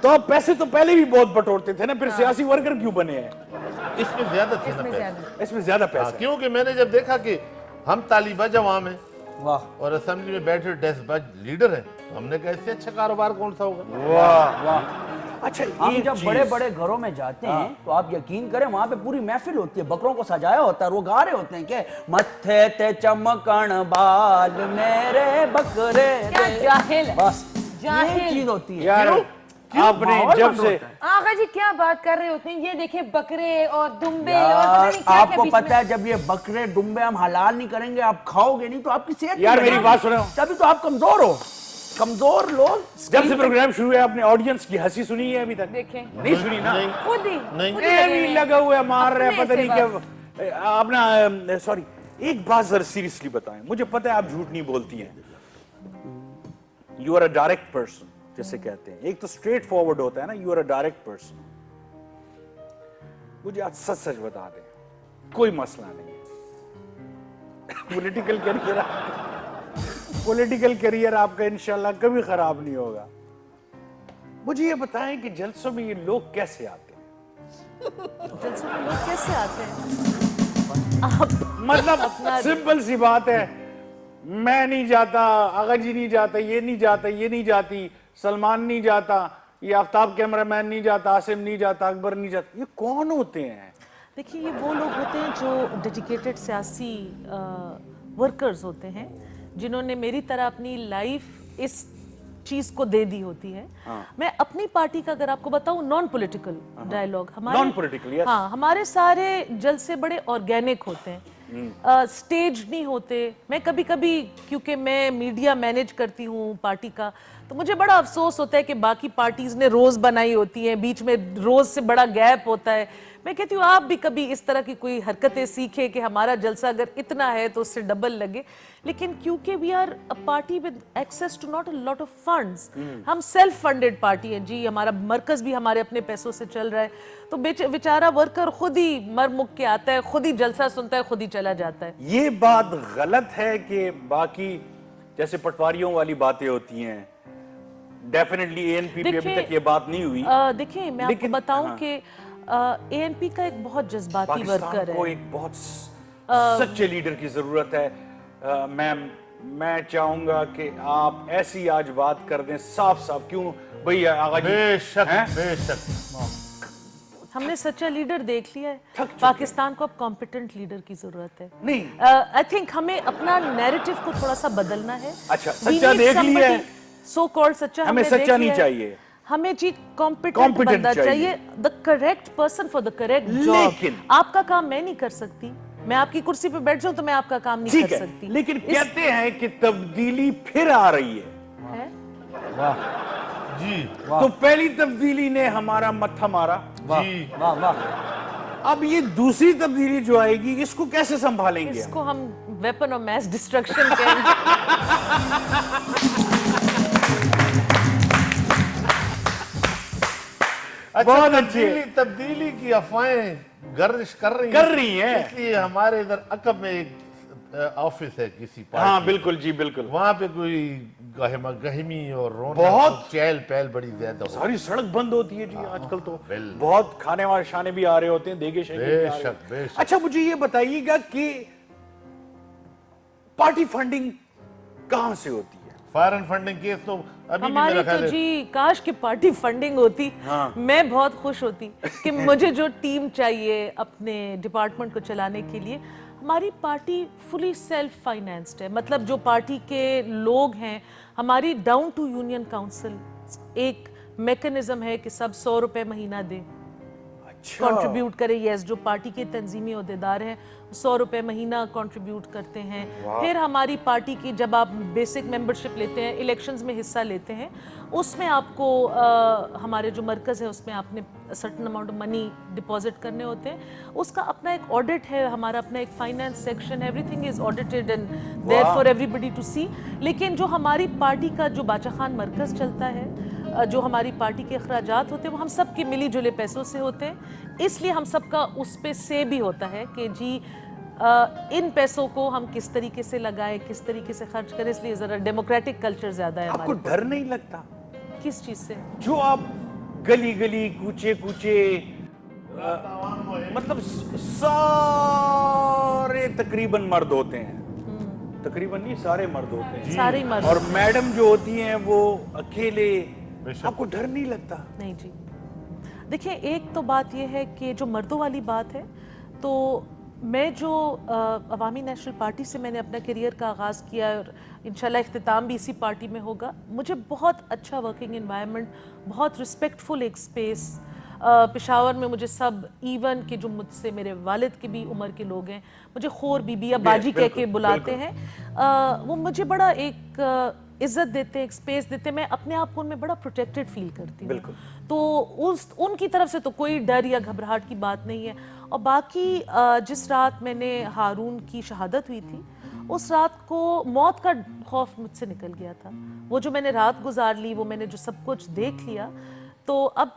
तो पैसे तो पहले भी बहुत बटोरते थे ना, फिर सियासी वर्कर क्यों बने हैं? इसमें ज्यादा थे ना इसमें पैसे। ज्यादा इसमें ज्यादा हाँ, पैसा क्योंकि मैंने जब देखा कि हम ताली बजावा में वाह और असेंबली में बैठे डेस्क बज लीडर है, हमने कहा इससे अच्छा कारोबार कौन सा होगा। वाह वाह। अच्छा हम एक जब चीज- बड़े बड़े घरों में जाते हैं तो आप यकीन करें वहां पे पूरी महफिल होती है, बकरों को सजाया होता है, वो गा रहे होते हैं कि मत्थे ते चमकण बाल मेरे बकरे क्या दे। जाहिल है। बस जाहिल। ये चीज होती है। यार आपने माहौल जब बंद से होता है। आगा जी क्या बात कर रहे होते हैं, ये देखे बकरे और दुम्बे और पता यार नहीं क्या आपको क्या पता है जब ये बकरे डुम्बे हम हलाल नहीं करेंगे, आप खाओगे नहीं तो आपकी सेहत नहीं यार मेरी बनेगी। बात सुनो। तभी तो आप कमजोर हो। कमजोर लोग जब से प्रोग्राम शुरू है आपने ऑडियंस की हंसी सुनी है अभी तक? देखें नहीं सुनी ना? नहीं। खुद ही नहीं। खुद ही ये लगे भी हुए हैं। लगा हुआ है, मार रहा है, अपने पता नहीं से क्या अपना। सॉरी एक बात जरा सीरियसली बताएं, मुझे पता है आप झूठ नहीं बोलती हैं, you are a direct person जैसे कहते हैं, एक तो स्ट्रेट फॉरवर्ड होता है ना, you are a direct person. मुझे आज सच सच बता दें, कोई मसला नहीं है। पॉलिटिकल करियर आपका इंशाल्लाह कभी खराब नहीं होगा। मुझे ये बताएं कि जलसों में ये लोग कैसे आते हैं? जलसों में लोग कैसे आते हैं? मतलब सिंपल सी बात है, मैं नहीं जाता, आगा जी नहीं जाता, ये नहीं जाता, ये नहीं जाती, सलमान नहीं जाता, ये आफ्ताब कैमरामैन नहीं जाता, आसिम नहीं जाता, अकबर नहीं जाता, ये कौन होते हैं? देखिए ये वो लोग होते हैं जो डेडिकेटेड सियासी वर्कर्स होते हैं, जिन्होंने मेरी तरह अपनी लाइफ इस चीज को दे दी होती है। मैं अपनी पार्टी का अगर आपको बताऊं, नॉन पॉलिटिकल डायलॉग हमारे, नॉन पॉलिटिकल, यस। हाँ, हमारे सारे जलसे बड़े ऑर्गेनिक होते हैं, स्टेज नहीं होते। मैं कभी कभी, क्योंकि मैं मीडिया मैनेज करती हूँ पार्टी का, तो मुझे बड़ा अफसोस होता है कि बाकी पार्टीज ने रोज बनाई होती हैं, बीच में रोज से बड़ा गैप होता है। मैं कहती हूँ आप भी कभी इस तरह की कोई हरकतें सीखे कि हमारा जलसा अगर इतना है तो उससे डबल लगे। लेकिन क्योंकि we are a party with access to not a lot of funds, हम सेल्फ फंडेड पार्टी है जी, हमारा मरकज भी हमारे अपने पैसों से चल रहा है, तो बेचारा वर्कर खुद ही मर मुक के आता है, खुद ही जलसा सुनता है, खुद ही चला जाता है। ये बात गलत है कि बाकी जैसे पटवारियों वाली बातें होती हैं, डेफिनेटली एएनपी पे अभी तक ये बात नहीं हुई। देखिए मैं आपको बताऊं कि एएनपी का एक बहुत जज्बाती वर्कर है, को एक बहुत सच्चे लीडर की जरूरत है। मैं चाहूंगा कि आप ऐसी आज बात कर दें साफ साफ, क्यों भैया आगा जी? बेशक बेशक, हमने सच्चा लीडर देख लिया है, पाकिस्तान को अब कॉम्पिटेंट लीडर की जरूरत है। नहीं, आई थिंक हमें अपना नैरेटिव को थोड़ा सा बदलना है। अच्छा, सच्चा देख लिया है, सो कॉल्ड सच्चा हमें सच्चा नहीं चाहिए, हमें जी कॉम्पिटेंट बंदा चाहिए, the correct person for the correct job. लेकिन आपका काम मैं नहीं कर सकती, मैं आपकी कुर्सी पे बैठ जाऊं तो मैं आपका काम नहीं कर सकती। लेकिन कहते हैं कि तब्दीली फिर आ रही है। जी, तो पहली तब्दीली ने हमारा मत्था मारा, जी, वाह वाह। अब ये दूसरी तब्दीली जो आएगी, इसको कैसे संभालेंगे? इसको हम वेपन ऑफ मैस डिस्ट्रक्शन कहेंगे। बहुत अच्छी तब्दीली की अफवाहें गर्दिश कर रही हैं। इसलिए हमारे इधर अकब में एक ऑफिस है किसी पार्टी, हाँ बिल्कुल जी, बिल्कुल। वहाँ पे कोई गहमा गहमी और रौनक, बहुत चहल पहल बड़ी ज्यादा हो। सारी सड़क बंद होती है जी आजकल, तो बहुत खाने वाले शाने भी आ रहे होते हैं, देगे शेगे भी आ रहे होते हैं। बेशक। अच्छा, मुझे ये बताइएगा कि पार्टी फंडिंग कहां से होती है? फॉरेन फंडिंग केस तो अभी भी हमारी मेरा तो ख्याल है। जी काश की पार्टी फंडिंग होती, हाँ। मैं बहुत खुश होती कि मुझे जो टीम चाहिए अपने डिपार्टमेंट को चलाने के लिए, हमारी पार्टी फुली सेल्फ फाइनेंस्ड है। मतलब जो पार्टी के लोग हैं, हमारी डाउन टू यूनियन काउंसिल एक मैकेनिज्म है कि सब 100 रुपए महीना दें, कंट्रीब्यूट करें। यस, जो पार्टी के तंजीमी ओहदेदार हैं 100 रुपए महीना कंट्रीब्यूट करते हैं। फिर हमारी पार्टी की जब आप बेसिक मेंबरशिप लेते हैं, इलेक्शंस में हिस्सा लेते हैं, उसमें आपको हमारे जो मरकज़ है उसमें आपने certain amount of money deposit करने होते हैं। उसका अपना एक ऑडिट है, हमारा अपना एक finance section, everything is audited and there for everybody to see. लेकिन जो हमारी पार्टी का जो बाचा खान मरकज़ चलता है, जो हमारी पार्टी के अखराजात होते हैं, वो हम सब के मिली जुले पैसों से होते हैं। इसलिए हम सबका उस पे से भी होता है कि जी इन पैसों को हम किस तरीके से लगाएं, किस तरीके से खर्च करें। इसलिए जरा डेमोक्रेटिक कल्चर ज्यादा है आपको हमारे। डर नहीं लगता किस चीज से? जो आप गली गली कूचे कूचे मतलब सारे तकरीबन मर्द होते हैं, तकरीबन नहीं सारे मर्द होते हैं, सारे ही मर्द। और मैडम जो होती हैं वो अकेले, आपको डर नहीं लगता? नहीं जी, देखिए एक तो बात यह है कि जो मर्दों वाली बात है, तो मैं जो अवामी नेशनल पार्टी से मैंने अपना करियर का आगाज़ किया और इंशाल्लाह इख्तिताम भी इसी पार्टी में होगा। मुझे बहुत अच्छा वर्किंग एनवायरनमेंट, बहुत रिस्पेक्टफुल एक स्पेस पेशावर में मुझे सब, इवन के जो मुझसे मेरे वालिद की भी उम्र के लोग हैं, मुझे खोर बीबी या बाजी कह के बुलाते हैं, वो मुझे बड़ा एक इज्जत देते हैं, एक स्पेस देते हैं। मैं अपने आप को उनमें बड़ा प्रोटेक्टेड फील करती हूँ। तो उनकी तरफ से तो कोई डर या घबराहट की बात नहीं है। और बाकी जिस रात मैंने हारून की शहादत हुई थी, उस रात को मौत का खौफ मुझसे निकल गया था। वो जो मैंने रात गुजार ली, वो मैंने जो सब कुछ देख लिया, तो अब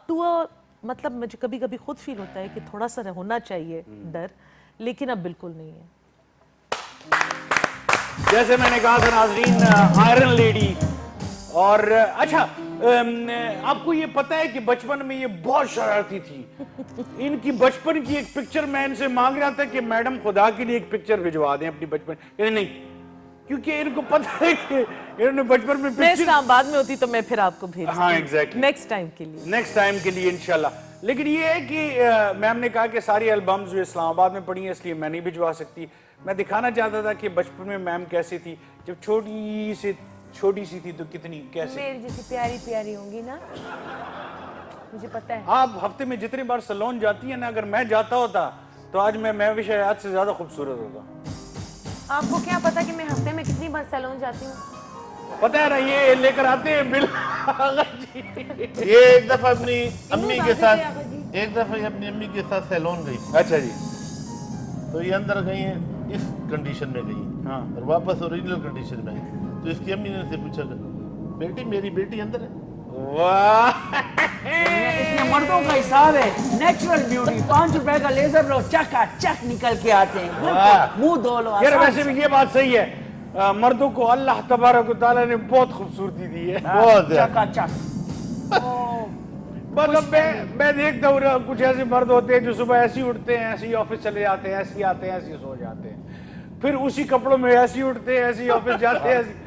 मतलब मुझे कभी कभी खुद फील होता है कि थोड़ा सा होना चाहिए डर, लेकिन अब बिल्कुल नहीं है। जैसे मैंने कहा था नाज़रीन, आयरन लेडी। और अच्छा, आपको ये पता है कि बचपन में ये बहुत शरारती थी। इनकी बचपन की एक पिक्चर मैं इनसे मांग रहा था कि मैडम खुदा के लिए एक पिक्चर भिजवा दें अपनी बचपन। नहीं, क्योंकि इनको पता है कि इन्होंने बचपन में मैं इस्लामाबाद में होती तो मैं फिर आपको भेज हाँ, exactly. नेक्स्ट टाइम के लिए। नेक्स्ट टाइम के लिए इंशाल्लाह। लेकिन ये है कि मैम ने कहा कि सारी एल्बम्स जो इस्लामाबाद में पड़ी हैं इसलिए मैं नहीं भिजवा सकती। मैं दिखाना चाहता था कि बचपन में मैम कैसी थी, जब छोटी सी थी तो कितनी कैसी। मेरी जैसी प्यारी प्यारी होंगी ना, मुझे पता है। आप हफ्ते में जितनी बार सैलून जाती है ना, अगर मैं जाता होता तो आज मैं विषय आज से ज्यादा खूबसूरत होता। आपको क्या पता कि मैं हफ्ते में कितनी बार सैलून जाती हूँ? पता है ना, ये लेकर आते हैं बिल। ये एक दफा अपनी अम्मी के साथ अपनी अम्मी के साथ सैलून गई। अच्छा जी। तो ये अंदर गई है इस कंडीशन में गई, हाँ। और वापस ओरिजिनल कंडीशन में आई। तो इसकी अम्मी ने से पूछा, बेटी मेरी बेटी अंदर है? वाह, इसमें मर्दों का हिसाब है, नेचुरल ब्यूटी। 5 रुपए का लेजर लो, चक निकल के आते हैं, वाह। मुंह धो लो। यार आसान वैसे भी ये बात सही है, मर्दों को अल्लाह तबारक व तआला ने बहुत खूबसूरती दी है। बहुत ज्यादा। चकाचक। मतलब मैं देखता हूँ ना, कुछ ऐसे मर्द होते हैं जो सुबह ऐसे ही उठते हैं, ऐसे ही ऑफिस चले जाते हैं, ऐसे ही आते हैं, ऐसे ही सो जाते हैं, फिर उसी कपड़ों में ऐसे ही उठते हैं, ऐसे ही ऑफिस जाते हैं,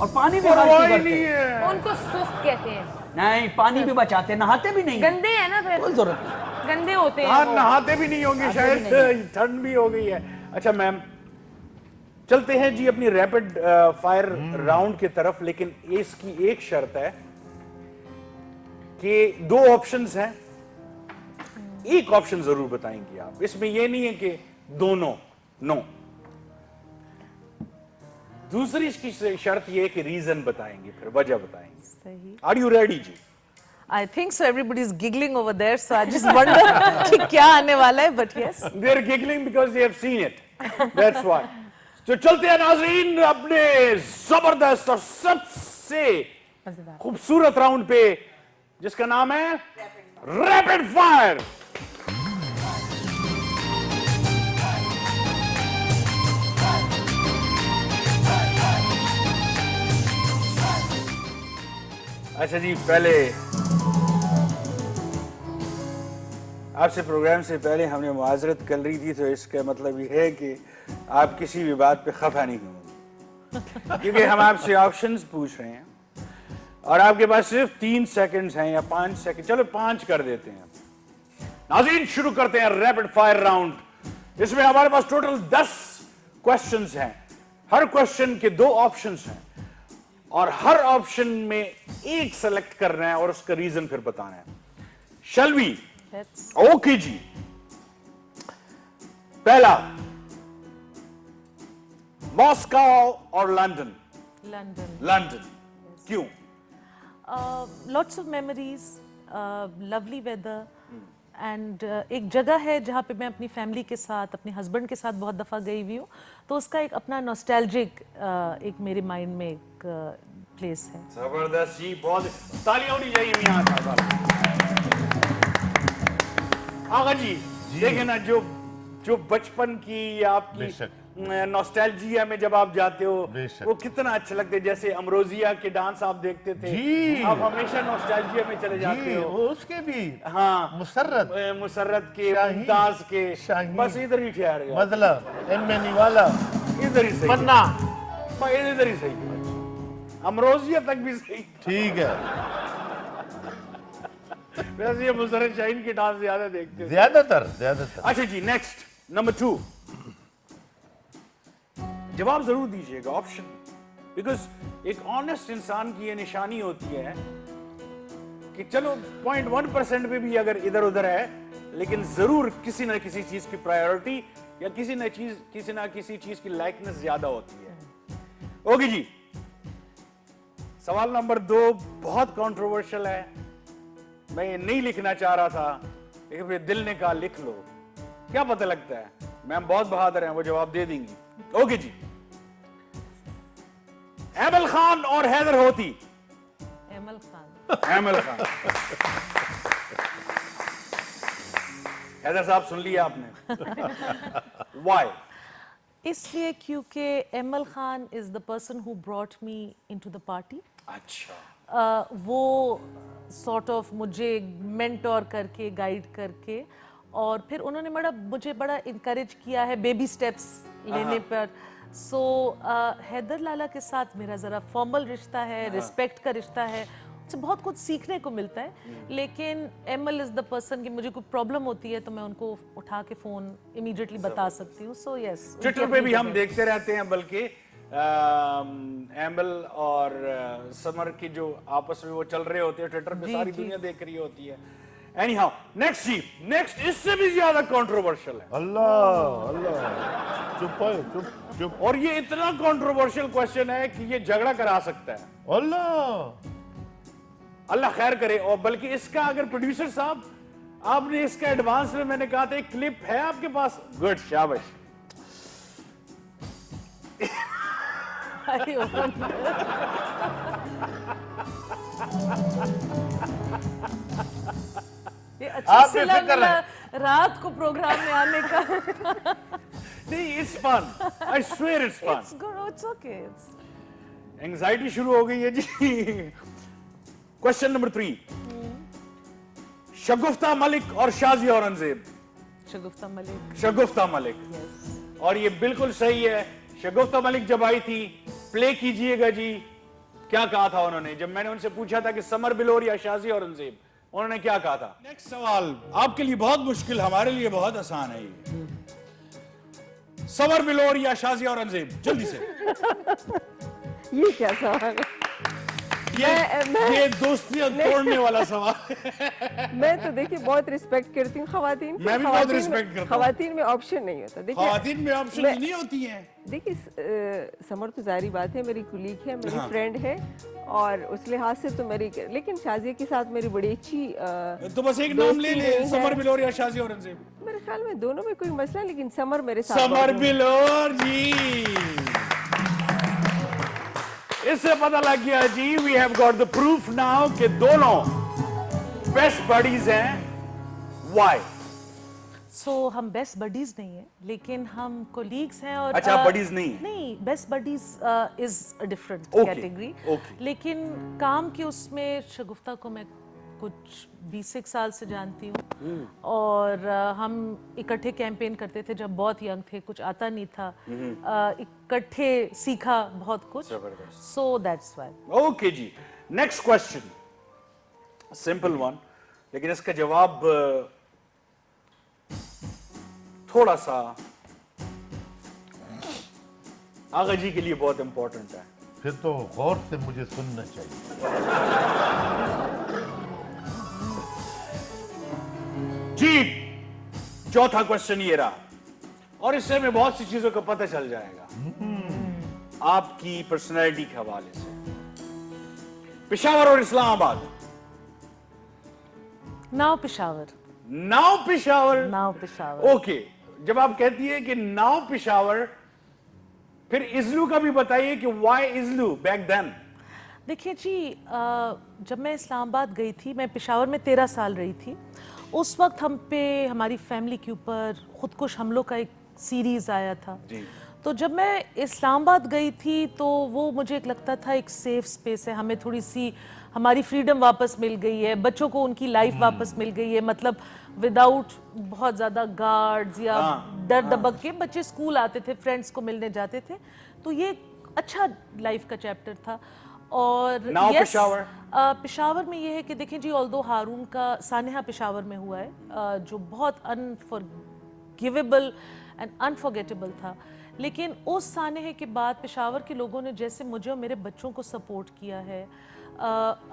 और पानी भी परवाह खर्च ही करते नहीं हैं। है। उनको सुस्त कहते हैं। नहीं, पानी भी बचाते, नहाते भी नहीं। गंदे हैं ना फिर, कोई जरूरत नहीं। गंदे होते हैं हाँ, वो। नहाते भी नहीं होंगे शायद, ठंड भी हो गई है। अच्छा मैम, चलते हैं जी अपनी रैपिड फायर राउंड की तरफ, लेकिन इसकी एक शर्त है कि 2 ऑप्शंस हैं, एक ऑप्शन जरूर बताएंगे आप। इसमें ये नहीं है कि दोनों, नो। दूसरी इसकी शर्त ये है कि रीजन बताएंगे, फिर वजह बताएंगे। सही। आर यू रेडी जी? I think so. Everybody is giggling over there, so I just wonder कि क्या आने वाला है, but yes. They are giggling because they have seen it. That's why. तो चलते हैं नाज़रीन अपने जबरदस्त और सबसे खूबसूरत राउंड पे, जिसका नाम है रैपिड फायर। अच्छा जी, पहले आपसे प्रोग्राम से पहले हमने मुआजरत कर रही थी, तो इसका मतलब ये है कि आप किसी भी बात पे खफा नहीं होंगे, क्योंकि हम आपसे ऑप्शंस पूछ रहे हैं और आपके पास सिर्फ 3 सेकंड्स हैं या 5 सेकंड, चलो 5 कर देते हैं। नाज़रीन शुरू करते हैं रैपिड फायर राउंड। इसमें हमारे पास टोटल 10 क्वेश्चंस हैं, हर क्वेश्चन के 2 ऑप्शंस हैं और हर ऑप्शन में एक सेलेक्ट करना है और उसका रीजन फिर बताना है। Shall we? ओके जी। पहला, मॉस्को और लंदन? London. लंदन। क्यों? Lots of memories, lovely weather, and एक जगह है जहाँ पे मैं अपनी फैमिली के साथ, अपने हस्बैंड के साथ बहुत दफ़ा गई हुई हूँ, तो उसका एक अपना नॉस्टैल्जिक एक मेरे माइंड में एक प्लेस है। जबरदस्त जी, बहुत तालियां होनी चाहिए यहाँ साहब। आगा जी, देखें ना, जो बचपन की या आपकी नॉस्टैल्जिया में जब आप जाते हो वो कितना अच्छा लगता है। जैसे अमरोजिया के डांस आप देखते थे जी, आप हमेशा नॉस्टैल्जिया में चले जाते हो। उसके भी, हाँ, मुसर्रत के, मुमताज के, बस इधर ही ठहर गया, मतलब एम वाला इधर ही सही, पन्ना इधर ही सही, अमरोजिया तक भी सही। ठीक है। वैसे ये मुसर्रत शाहीन के डांस ज्यादा देखते हैं, ज्यादातर। अच्छा जी, नेक्स्ट नंबर 2, जवाब जरूर दीजिएगा ऑप्शन, बिकॉज एक ऑनेस्ट इंसान की ये निशानी होती है कि चलो 0.1% पे भी अगर इधर उधर है, लेकिन जरूर किसी ना किसी चीज की प्रायोरिटी या किसी ना किसी चीज की लाइकनेस ज्यादा होती है। ओके जी, सवाल नंबर 2 बहुत कंट्रोवर्शियल है, मैं ये नहीं लिखना चाह रहा था, लेकिन फिर दिल ने कहा लिख लो। क्या पता लगता है, मैम बहुत बहादुर हैं, वो जवाब दे देंगी। ओके जी, एमल खान और हैदर होती? एमल खान। एमल खान। हैदर साहब सुन लिया आपने। Why? इसलिए क्योंकि Emil Khan is the person who brought me into the party. अच्छा। वो सॉर्ट ऑफ मुझे मेंटोर करके, गाइड करके, और फिर उन्होंने मुझे बड़ा इनकरेज किया है बेबी स्टेप्स लेने पर। सो हैदर लाला के साथ मेरा ज़रा फॉर्मल रिश्ता है, रिस्पेक्ट का रिश्ता है, उससे बहुत कुछ सीखने को मिलता है। लेकिन एमएल इज़ द पर्सन कि मुझे कोई प्रॉब्लम होती है तो मैं उनको उठा के फ़ोन इमीडिएटली बता सकती हूँ। सो यस, ट्विटर पे भी हम देखते रहते हैं, बल्कि एमएल और समर की जो आपस में वो चल रहे होते हैं ट्विटर पे, सारी दुनिया देख रही होती है। एनीहाउ, नेक्स्ट जी, नेक्स्ट इससे भी ज्यादा कंट्रोवर्शियल है। अल्लाह अल्लाह, चुप है, चुप चुप। और ये इतना कंट्रोवर्शियल क्वेश्चन है कि ये झगड़ा करा सकता है। अल्लाह अल्लाह खैर करे। और बल्कि इसका अगर प्रोड्यूसर साहब आपने इसका एडवांस में मैंने कहा था एक क्लिप है आपके पास, गुड, शाबाश। ये अच्छा आप सिला बेफिक्र मिला हैं। रात को प्रोग्राम में आने का। नहीं, it's fun, I swear it's fun. It's good, it's okay. Anxiety शुरू हो गई है जी। क्वेश्चन नंबर 3, शगुफ्ता मलिक और शाजी औरंगजेब। शगुफ्ता मलिक, शगुफ्ता मलिक, yes. और ये बिल्कुल सही है। शगुफ्ता मलिक जब आई थी, प्ले कीजिएगा जी, क्या कहा था उन्होंने जब मैंने उनसे पूछा था कि समर बिलोर या शाजी औरंगजेब, उन्होंने क्या कहा था? नेक्स्ट सवाल आपके लिए बहुत मुश्किल, हमारे लिए बहुत आसान है ये। समर बिलोर या शाजी औरंगजेब, जल्दी से। ये क्या सवाल है? ये दोस्तियां तोड़ने वाला सवाल। मैं तो देखिए बहुत रिस्पेक्ट करती हूँ खवातीन की। मैं भी बहुत रिस्पेक्ट करता हूँ। खवातीन में ऑप्शन नहीं होता। देखिए खवातीन में ऑप्शन नहीं होती हैं। देखिए समर तो जारी बात है, मेरी कुलीग है, मेरी फ्रेंड है, और उस लिहाज से तो मेरी, लेकिन शाजिया के साथ मेरी बड़ी अच्छी तो बस एक नाम ले ले, समर बिलोर या शाजी औरंगजेब। मेरे ख्याल में दोनों में कोई मसला, लेकिन समर मेरे साथ। समर बिलोर जी, इससे पता लग गया जी, we have got the proof now कि दोनों बेस्ट बडीज हैं। व्हाई? सो हम बेस्ट बडीज नहीं है, लेकिन हम कोलीग्स हैं। और अच्छा, buddies नहीं है? नहीं, best buddies is a different Okay, category. okay. लेकिन काम के उसमें शगुफ्ता को मैं कुछ 20 साल से जानती हूँ, और हम इकट्ठे कैंपेन करते थे जब बहुत यंग थे, कुछ आता नहीं था, इकट्ठे सीखा बहुत कुछ। So that's why. ओके जी, नेक्स्ट क्वेश्चन, सिंपल वन, लेकिन इसका जवाब थोड़ा सा आगा जी के लिए बहुत इंपॉर्टेंट है। फिर तो गौर से मुझे सुनना चाहिए। जी, चौथा क्वेश्चन ये रहा, और इससे हमें बहुत सी चीजों का पता चल जाएगा आपकी पर्सनैलिटी के हवाले से। पेशावर और Islamabad. Now Peshawar. Now Peshawar. Now Peshawar. Okay, जब आप कहती है कि नाउ पेशावर, फिर इजलू का भी बताइए कि व्हाई इजलू बैक देन। देखिए जी, जब मैं इस्लामाबाद गई थी, मैं पेशावर में 13 साल रही थी। उस वक्त हम पे हमारी फैमिली के ऊपर खुदकुश हमलों का एक सीरीज आया था जी। तो जब मैं इस्लामाबाद गई थी तो वो मुझे एक लगता था एक सेफ स्पेस है, हमें थोड़ी सी हमारी फ्रीडम वापस मिल गई है, बच्चों को उनकी लाइफ वापस मिल गई है, मतलब विदाउट बहुत ज़्यादा गार्ड्स या डर दबक के बच्चे स्कूल आते थे, फ्रेंड्स को मिलने जाते थे, तो ये अच्छा लाइफ का चैप्टर था। और पेशावर पेशावर में ये है कि देखें जी, ऑल्दो हारून का सानेहा पेशावर में हुआ है, जो बहुत अनफॉरगिवेबल एंड अनफॉरगेटेबल था, लेकिन उस सानेहे के बाद पेशावर के लोगों ने जैसे मुझे और मेरे बच्चों को सपोर्ट किया है।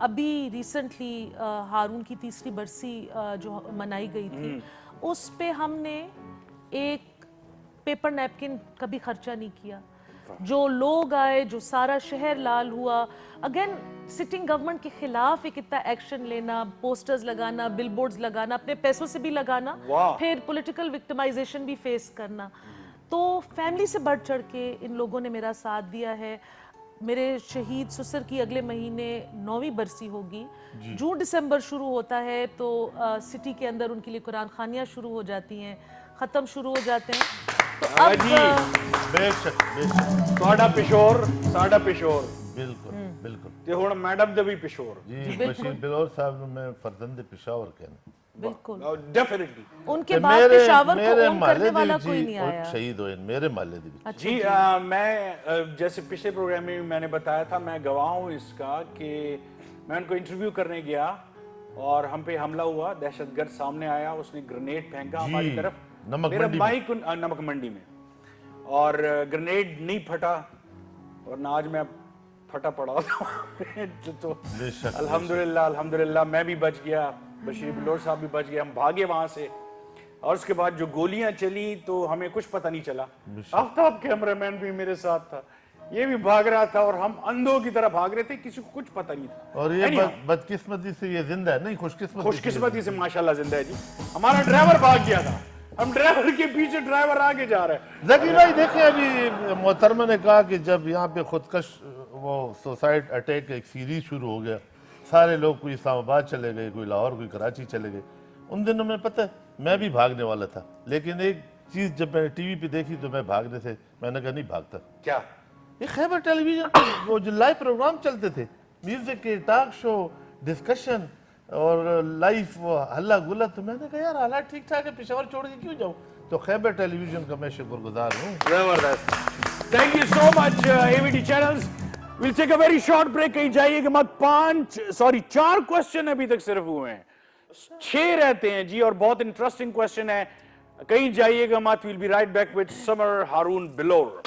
अभी रिसेंटली हारून की 3री बरसी जो मनाई गई थी, उस पे हमने एक पेपर नैपकिन का भी खर्चा नहीं किया। जो लोग आए, जो सारा शहर लाल हुआ, अगेन सिटिंग गवर्नमेंट के खिलाफ एक इतना एक्शन लेना, पोस्टर्स लगाना, बिलबोर्ड्स लगाना, अपने पैसों से भी लगाना, फिर पॉलिटिकल विक्टिमाइजेशन भी फेस करना, तो फैमिली से बढ़ चढ़ के इन लोगों ने मेरा साथ दिया है। मेरे शहीद ससुर की अगले महीने 9वीं बरसी होगी, जून दिसंबर शुरू होता है, तो सिटी के अंदर उनके लिए कुरान खानियाँ शुरू हो जाती हैं, ख़त्म शुरू हो जाते हैं। तो अब बेशक बेशक ਤੁਹਾਡਾ ਪਿਸ਼ੋਰ ਸਾਡਾ ਪਿਸ਼ੋਰ बिल्कुल बिल्कुल ਤੇ ਹੁਣ ਮੈਡਮ ਦੇ ਵੀ ਪਿਸ਼ੋਰ जी बशीर बिलोर साहब ਨੂੰ मैं फरजंद पेशावर कहना। बिल्कुल डेफिनेटली। उनके बाद पेशावर को ओन करने वाला कोई नहीं आया। शहीद हुए मेरे महल्ले दे विच। जी मैं जैसे पिछले प्रोग्राम में मैंने बताया था, मैं गवाह हूँ इसका कि मैं उनको इंटरव्यू करने गया और हम पे हमला हुआ, दहशतगर्द सामने आया, उसने ग्रेनेड फेंका हमारी तरफ, मेरा माइक नमक मंडी में, और ग्रेनेड नहीं फटा और ना आज मैं फटा पड़ा तो अल्हम्दुलिल्लाह मैं भी बच गया, बशीर बिलोर साहब भी बच गए, हम भागे वहां से। और उसके बाद जो गोलियां चली तो हमें कुछ पता नहीं चला। आफ्ताब कैमरामैन भी मेरे साथ था, ये भी भाग रहा था और हम अंधों की तरह भाग रहे थे, किसी को कुछ पता नहीं था। और ये बदकिस्मती से ये जिंदा है, नहीं खुशकिस्मती से माशाल्लाह जिंदा है जी। हमारा ड्राइवर भाग गया था, हम ड्राइवर के पीछे, ड्राइवर आगे जा रहा है। जकी भाई देखिए, अभी मोहतरमा ने कहा कि जब यहाँ पे खुदकश वो सुसाइड अटैक का एक सीरीज शुरू हो गया, सारे लोग कोई इस्लामाबाद चले गए, कोई लाहौर, कोई कराची चले गए। उन दिनों में पता है मैं भी भागने वाला था, लेकिन एक चीज जब मैंने टीवी पे देखी तो मैं भागने से मैंने कहा नहीं भागता। क्या? ये खैबर टेलीविजन पे वो जो लाइव प्रोग्राम चलते थे, म्यूजिक के, टॉक शो, डिस्कशन और लाइव हल्ला गुल्ला, तो मैंने कहा यार हालात ठीक ठाक है, पेशावर छोड़ के क्यों जाऊं। तो खैबर टेलीविजन का मैं शुक्रगुजार हूँ। जबरदस्त, thank you so much AVT channels. Will take a very short break, कहीं जाइएगा मत। 4 क्वेश्चन अभी तक सिर्फ हुए हैं, 6 रहते हैं जी, और बहुत इंटरेस्टिंग क्वेश्चन है, कहीं जाइएगा मत। Will be right back with Samar Haroon Bilour.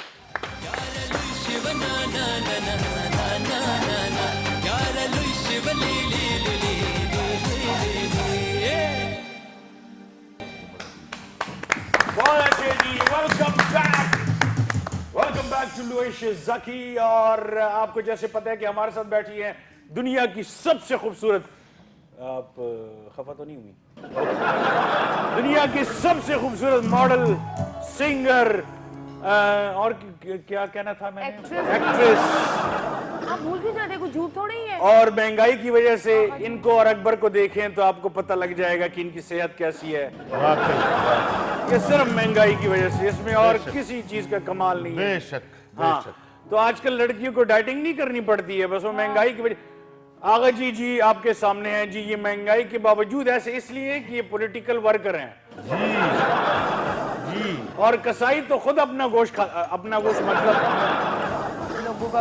Welcome back to लुइश ज़की। और आपको जैसे पता है कि हमारे साथ बैठी है दुनिया की सबसे खूबसूरत, आप खफा तो नहीं हुई, दुनिया की सबसे खूबसूरत मॉडल, सिंगर, और क्या कहना था मैंने, एक्ट्रेस। आप भूल भी जाते, कुछ झूठ थोड़ी है। और महंगाई की वजह से इनको और अकबर को देखें तो आपको पता लग जाएगा कि इनकी सेहत कैसी है। ये सिर्फ महंगाई की वजह से, इसमें और किसी चीज का कमाल नहीं है। बेशक, हाँ, तो आजकल लड़कियों को डाइटिंग नहीं करनी पड़ती है, बस वो महंगाई की वजह। आगा जी आपके सामने हैं जी, ये महंगाई के बावजूद ऐसे इसलिए कि ये पॉलिटिकल वर्कर हैं जी। और कसाई तो खुद अपना गोश्त मतलब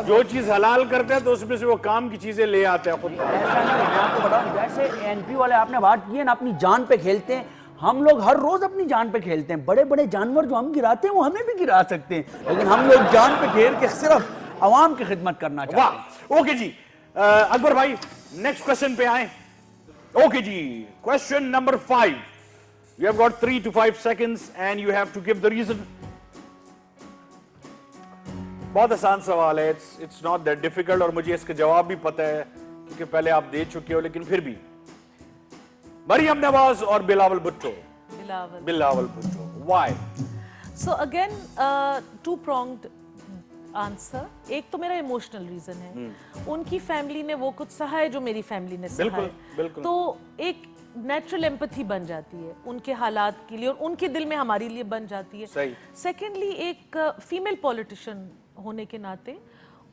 जो चीज हलाल करता है तो उसमें से वो काम की चीजें ले आता है खुद। ऐसा नहीं है, मैं आपको बताऊं, जैसे एनपी वाले आपने बात की है ना, अपनी जान पे खेलते हैं। हम लोग हर रोज अपनी जान पे खेलते हैं, बड़े बड़े जानवर जो हम गिराते हैं वो हमें भी गिरा सकते हैं, लेकिन हम लोग जान पे खेल के सिर्फ आवाम की खिदमत करना चाहते हैं। वाह, ओके जी। अकबर भाई नेक्स्ट क्वेश्चन पे आए। ओके जी, question number 5। You have got 3 to 5 seconds and you have to give the reason. बहुत आसान सवाल है, it's not that difficult, और मुझे इसका जवाब भी पता है क्योंकि पहले आप दे चुके हो, लेकिन फिर भी। मरियम नवाज और Bilawal Bhutto. Bilawal Bhutto, why? So again, two-pronged answer. एक तो मेरा इमोशनल रीजन है, उनकी फैमिली ने वो कुछ सहा है जो मेरी फैमिली ने सहा है, बिल्कुल। तो एक नेचुरल एम्पैथी बन जाती है उनके हालात के लिए और उनके दिल में हमारे लिए बन जाती है। सही। सेकेंडली, एक फीमेल पॉलिटिशियन होने के नाते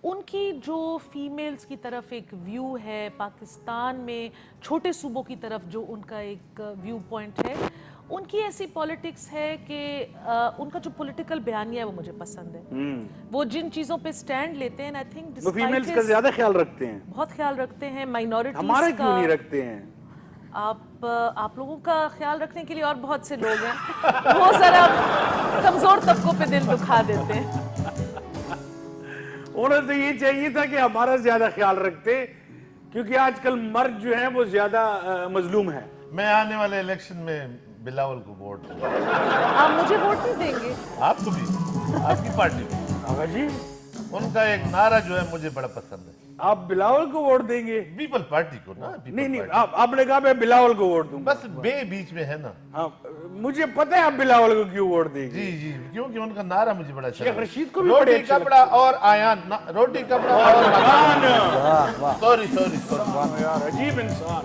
उनकी जो फीमेल्स की तरफ एक व्यू है, पाकिस्तान में छोटे सूबों की तरफ जो उनका एक व्यू पॉइंट है, उनकी ऐसी पॉलिटिक्स है कि उनका जो पॉलिटिकल बयानिया है वो मुझे पसंद है। वो जिन चीजों पे स्टैंड लेते हैं, आई थिंक वो फीमेल्स का ज्यादा ख्याल रखते हैं, बहुत ख्याल रखते हैं, माइनॉरिटीज हमारे क्यों नहीं रखते हैं? आप लोगों का ख्याल रखने के लिए और बहुत से लोग हैं, वो जरा कमजोर तबकों पे दिल दुखा देते हैं। उन्हें तो ये चाहिए था कि हमारा ज्यादा ख्याल रखते, क्योंकि आजकल मर्द जो है वो ज्यादा मजलूम है। मैं आने वाले इलेक्शन में बिलावल को वोट दूंगा। आप मुझे वोट नहीं देंगे? आपको भी, आपकी पार्टी में। आगा जी, उनका एक नारा जो है मुझे बड़ा पसंद है। आप बिलावल को वोट देंगे? पीपल पार्टी को ना। नहीं, आपने कहा मैं बिलावल को वोट दूंगा। बस बीच में है ना। हाँ, मुझे पता है आप बिलावल को क्यों वोट देंगे। जी, क्योंकि उनका नारा मुझे बड़ा अच्छा शेख लगा। रशीद को भी रोटी बड़े अच्छा कपड़ा और आयान, रोटी कपड़ा और मकान। सॉरी यार, अजीब इंसान,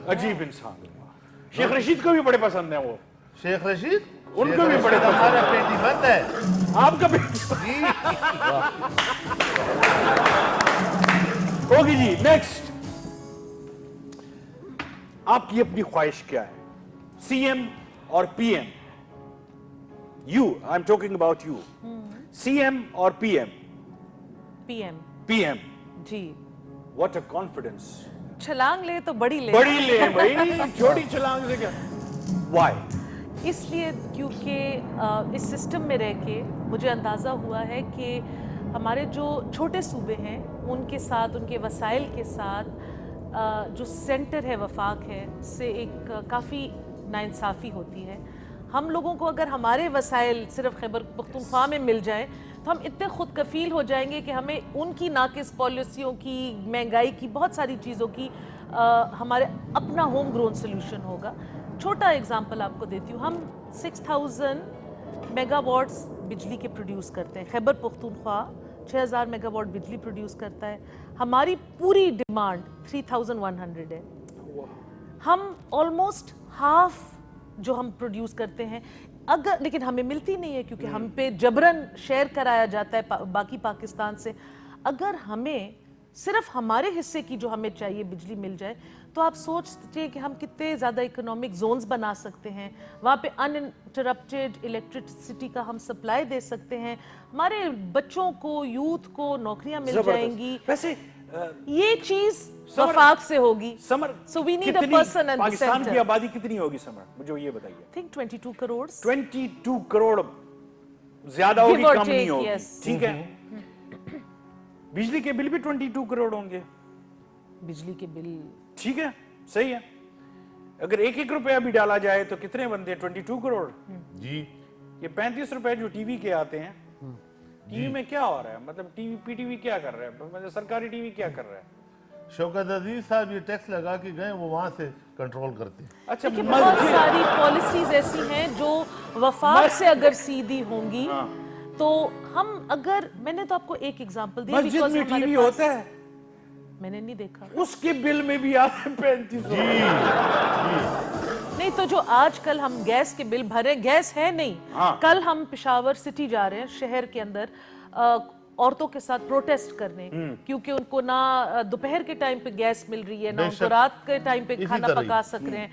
अजीब इंसान। शेख रशीद को भी बड़े पसंद है वो। शेख रशीद, उनको भी बड़े पसंद। हमारा पेटी बंद है, आपका पेटी जी। ओके जी, नेक्स्ट। आपकी अपनी ख्वाहिश क्या है, सीएम और PM? You, I am talking about you, CM और पीएम? पीएम। पीएम। जी। What a confidence. छलांग ले तो बड़ी ले। बड़ी ले भाई, छोटी छलांग से क्या? व्हाई? इसलिए क्योंकि इस सिस्टम में रह के मुझे अंदाज़ा हुआ है कि हमारे जो छोटे सूबे हैं उनके साथ, उनके वसाइल के साथ जो सेंटर है, वफाक है, से एक काफ़ी नाइंसाफ़ी होती है। हम लोगों को अगर हमारे वसाइल सिर्फ खैबर पख्तूनख्वा में मिल जाए तो हम इतने खुद कफील हो जाएंगे कि हमें उनकी नाकिस पॉलिसियों की, महंगाई की, बहुत सारी चीज़ों की हमारे अपना होम ग्रोन सोल्यूशन होगा। छोटा एग्जांपल आपको देती हूँ, हम 6000 मेगावाट्स बिजली के प्रोड्यूस करते हैं। खैबर पख्तूनख्वा 6000 मेगावाट बिजली प्रोड्यूस करता है। हमारी पूरी डिमांड 3100 है। हम ऑलमोस्ट हाफ जो हम प्रोड्यूस करते हैं, अगर, लेकिन हमें मिलती नहीं है क्योंकि हम पे जबरन शेयर कराया जाता है बाकी पाकिस्तान से। अगर हमें सिर्फ हमारे हिस्से की जो हमें चाहिए बिजली मिल जाए तो आप सोचते कि हम कितने ज़्यादा इकोनॉमिक जोन्स बना सकते हैं। वहाँ पे अनइंटरप्टेड इलेक्ट्रिसिटी का हम सप्लाई दे सकते हैं। हमारे बच्चों को, यूथ को नौकरियां मिल जाएंगी। वैसे ये चीज वफाक से होगी। Samar, so we need a person at the Pakistan की सेंटर। आबादी कितनी होगी समर, मुझे ये बताइए। थिंक 22 करोड़। 22 करोड़, ज्यादा होगी Give or कम नहीं take, होगी, yes. ठीक है। बिजली के बिल भी 22 करोड़ होंगे। बिजली के बिल, ठीक है, सही है। अगर 1-1 रुपया भी डाला जाए तो कितने बनते हैं? 22 करोड़ जी। ये 35 रुपए जो टीवी के आते हैं, टीवी में क्या हो रहा है? मतलब टीवी, पीटीवी क्या कर रहा है? मतलब सरकारी टीवी क्या कर रहा है? शौकत अजीज साहब ये टैक्स लगा के गए, वो वहां से कंट्रोल करते हैं। अच्छा, देखिए बहुत सारी पॉलिसीज ऐसी हैं जो वफाक से अगर सीधी होंगी तो हम, अगर, मैंने तो आपको एक एग्जांपल दी, मस्जिद में टीवी होता है, मैंने नहीं देखा। उसके बिल में भी आते हैं 35। नहीं तो जो आजकल हम गैस के बिल भरे, गैस है नहीं। हाँ। कल हम पेशावर सिटी जा रहे हैं, शहर के अंदर, औरतों के साथ प्रोटेस्ट करने, क्योंकि उनको ना दोपहर के टाइम पे गैस मिल रही है, ना उनको रात के टाइम पे खाना पका सक रहे हैं।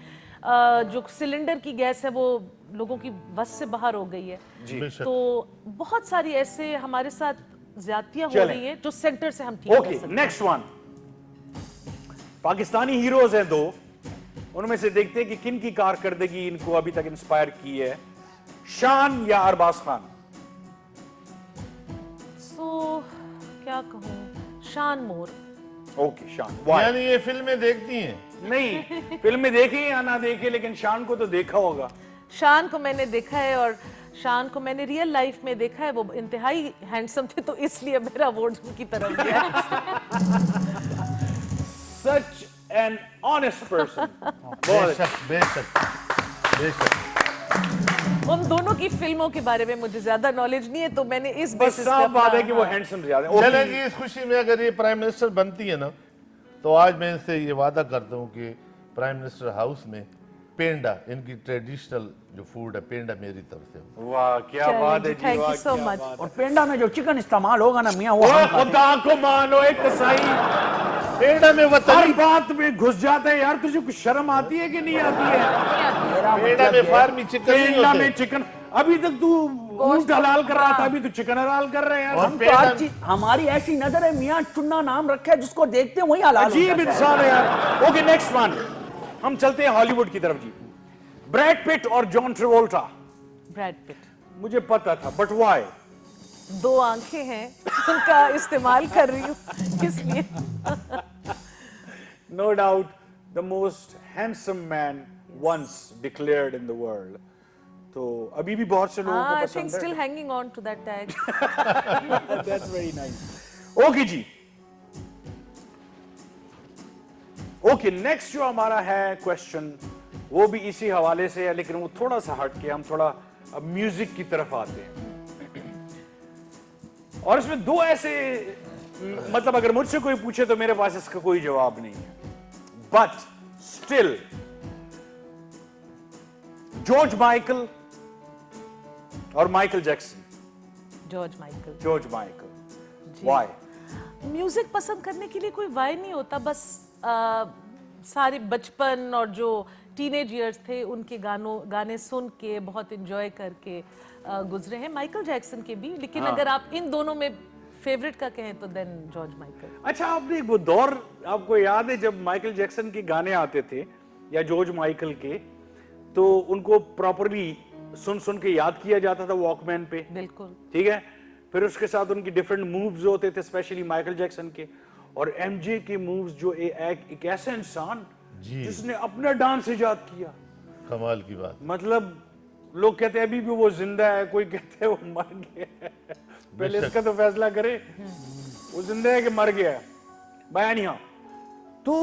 जो सिलेंडर की गैस है वो लोगों की बस से बाहर हो गई है। तो बहुत सारी ऐसे हमारे साथ ज्यादतियां हो रही हैं जो सेंटर से हम ठीक कर सकते हैं। नेक्स्ट वन, पाकिस्तानी हीरोज हैं 2, उनमें से देखते हैं कि किन की कारकर्दगी इनको अभी तक इंस्पायर की है, शान या अरबाज खान? क्या कहूं, शान मोर। ओके, शान। Why? यानी ये फिल्में देखती हैं? नहीं, फिल्में देखे या ना देखे, लेकिन शान को तो देखा होगा। शान को मैंने देखा है और शान को मैंने रियल लाइफ में देखा है। वो इंतहाई हैंडसम थे, तो इसलिए मेरा वोट उनकी तरफ गया। Such an honest person. बेशक, बेशक, बेशक। उन दोनों की फिल्मों के बारे में मुझे ज्यादा नॉलेज नहीं है, तो मैंने इस बस बेसिस पे साफ बात है कि वो हाँ। हैंडसम ज्यादा है। चलें जी, इस खुशी में अगर ये प्राइम मिनिस्टर बनती है ना, तो आज मैं इनसे ये वादा करता हूँ कि प्राइम मिनिस्टर हाउस में पेंडा, इनकी ट्रेडिशनल जो फूड है, पेंडा मेरी तरफ से। वाह, क्या चलिए बात है जी, जी, thank you वाह, so क्या much। बात है। और पेंडा में जो चिकन इस्तेमाल होगा ना मियाँ, वो ओए हम खाते हैं। खुदा को मानो, एक कसाई पेंडा में हर वतनी, बात में घुस जाता है यार। तुझे कुछ शर्म आती है कि नहीं आती है? मेरा पेंडा मतलब में ये- फार्मी चिकन नहीं पेंडा में होते। चिकन, अभी तक तू ऊंट हलाल कर रहा था, अभी तू चिकन हलाल कर रहे हैं यार। और हम तो हर चीज, हमारी ऐसी नजर है, मियाँ चुन्ना नाम रखा है, जिसको देखते हैं वही हलाल हो अजीब जाता है। इंसान है यार। ओके, नेक्स्ट वन, हम चलते हैं हॉलीवुड की तरफ जी। ब्रैड पिट और जॉन ट्रेवोल्टा। ब्रैड पिट, मुझे पता था, बट व्हाई? 2 आंखें हैं, उनका इस्तेमाल कर रही हूँ इसलिए। No doubt, the most handsome man once declared in the world. तो अभी भी बहुत से लोगों को आई थिंक पसंद स्टिल है। Hanging on to that tag. That's very nice. Okay जी, ओके, नेक्स्ट जो हमारा है क्वेश्चन, वो भी इसी हवाले से है, लेकिन वो थोड़ा सा हट के हम थोड़ा अब म्यूजिक की तरफ आते हैं। और इसमें 2 ऐसे, मतलब अगर मुझसे कोई पूछे तो मेरे पास इसका कोई जवाब नहीं है, बट स्टिल जॉर्ज माइकल और Michael Jackson. George Michael. George Michael, why? Music पसंद करने के लिए कोई वाई नहीं होता, बस सारे बचपन और जो टीनेज ईयर्स थे उनके गाने सुन के बहुत एंजॉय करके गुजरे हैं, माइकल जैक्सन के भी। लेकिन अगर आप इन दोनों में फेवरेट का कहें तो देन जॉर्ज माइकल। अच्छा, आपने वो दौर आपको याद है जब माइकल जैक्सन के गाने आते थे या जॉर्ज माइकल के, तो उनको प्रॉपरली सुन सुन के याद किया जाता था वॉकमैन पे? बिल्कुल। ठीक है, फिर उसके साथ उनकी डिफरेंट मूव्स होते थे, स्पेशली माइकल जैक्सन के और एमजे के मूव्स, जो एक ऐसा इंसान जिसने अपना डांस इजाद किया। कमाल की बात। मतलब लोग कहते हैं अभी भी वो जिंदा है, कोई कहते हैं वो मर गया है। पहले इसका तो फैसला करे वो जिंदा है कि मर गया है। बयान यहाँ तो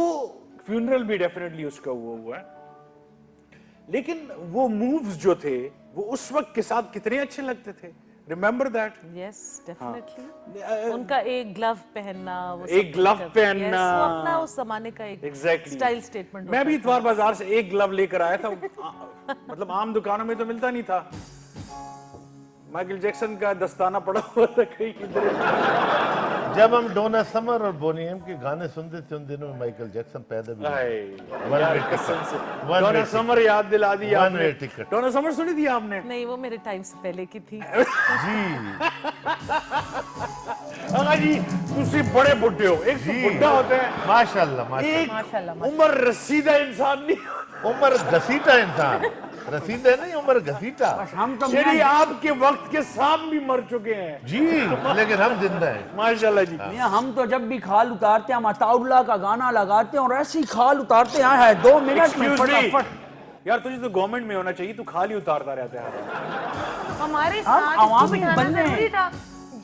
फ्यूनरल भी डेफिनेटली उसका वो हुआ है, लेकिन वो मूव्स जो थे वो उस वक्त के साथ कितने अच्छे लगते थे। Remember that? Yes, definitely. उनका एक ग्लव पहनना, वो एक ग्लव पहनना, वो अपना उस जमाने का एक स्टाइल स्टेटमेंट। मैं भी इतवार बाजार से एक ग्लव लेकर आया था। मतलब आम दुकानों में तो मिलता नहीं था। माइकल जैक्सन का दस्ताना पड़ा हुआ था कहीं किधर। जब हम डोना समर और बोनी एम के गाने सुनते थे उन दिनों में माइकल जैक्सन पैदा भी यार कसम से डोना समर याद दिला दी आपने। डोना समर सुनी थी आपने? नहीं, वो मेरे टाइम से पहले की थी। जी तुसी बड़े बुड्ढे हो। एक तो बुड्ढा होता है माशाल्लाह, माशाल्लाह, उम्र रसीदा इंसान नहीं होता। उम्र घसीटा इंसान, रसीदा नहीं, उम्र घसीटा। हम तो आपके वक्त के सांप भी मर चुके हैं जी, लेकिन हम जिंदा हैं माशाल्लाह जी। हम तो जब भी खाल उतारते हैं हम अताउल्लाह का गाना लगाते हैं और ऐसी खाल उतारते हैं 2 मिनट में फटाफट। यार तुझे तो गवर्नमेंट में होना चाहिए, तू खाली उतारता रहता है। हमारे हम साथ आवामी इसको बिठाना बंदे जरूरी था।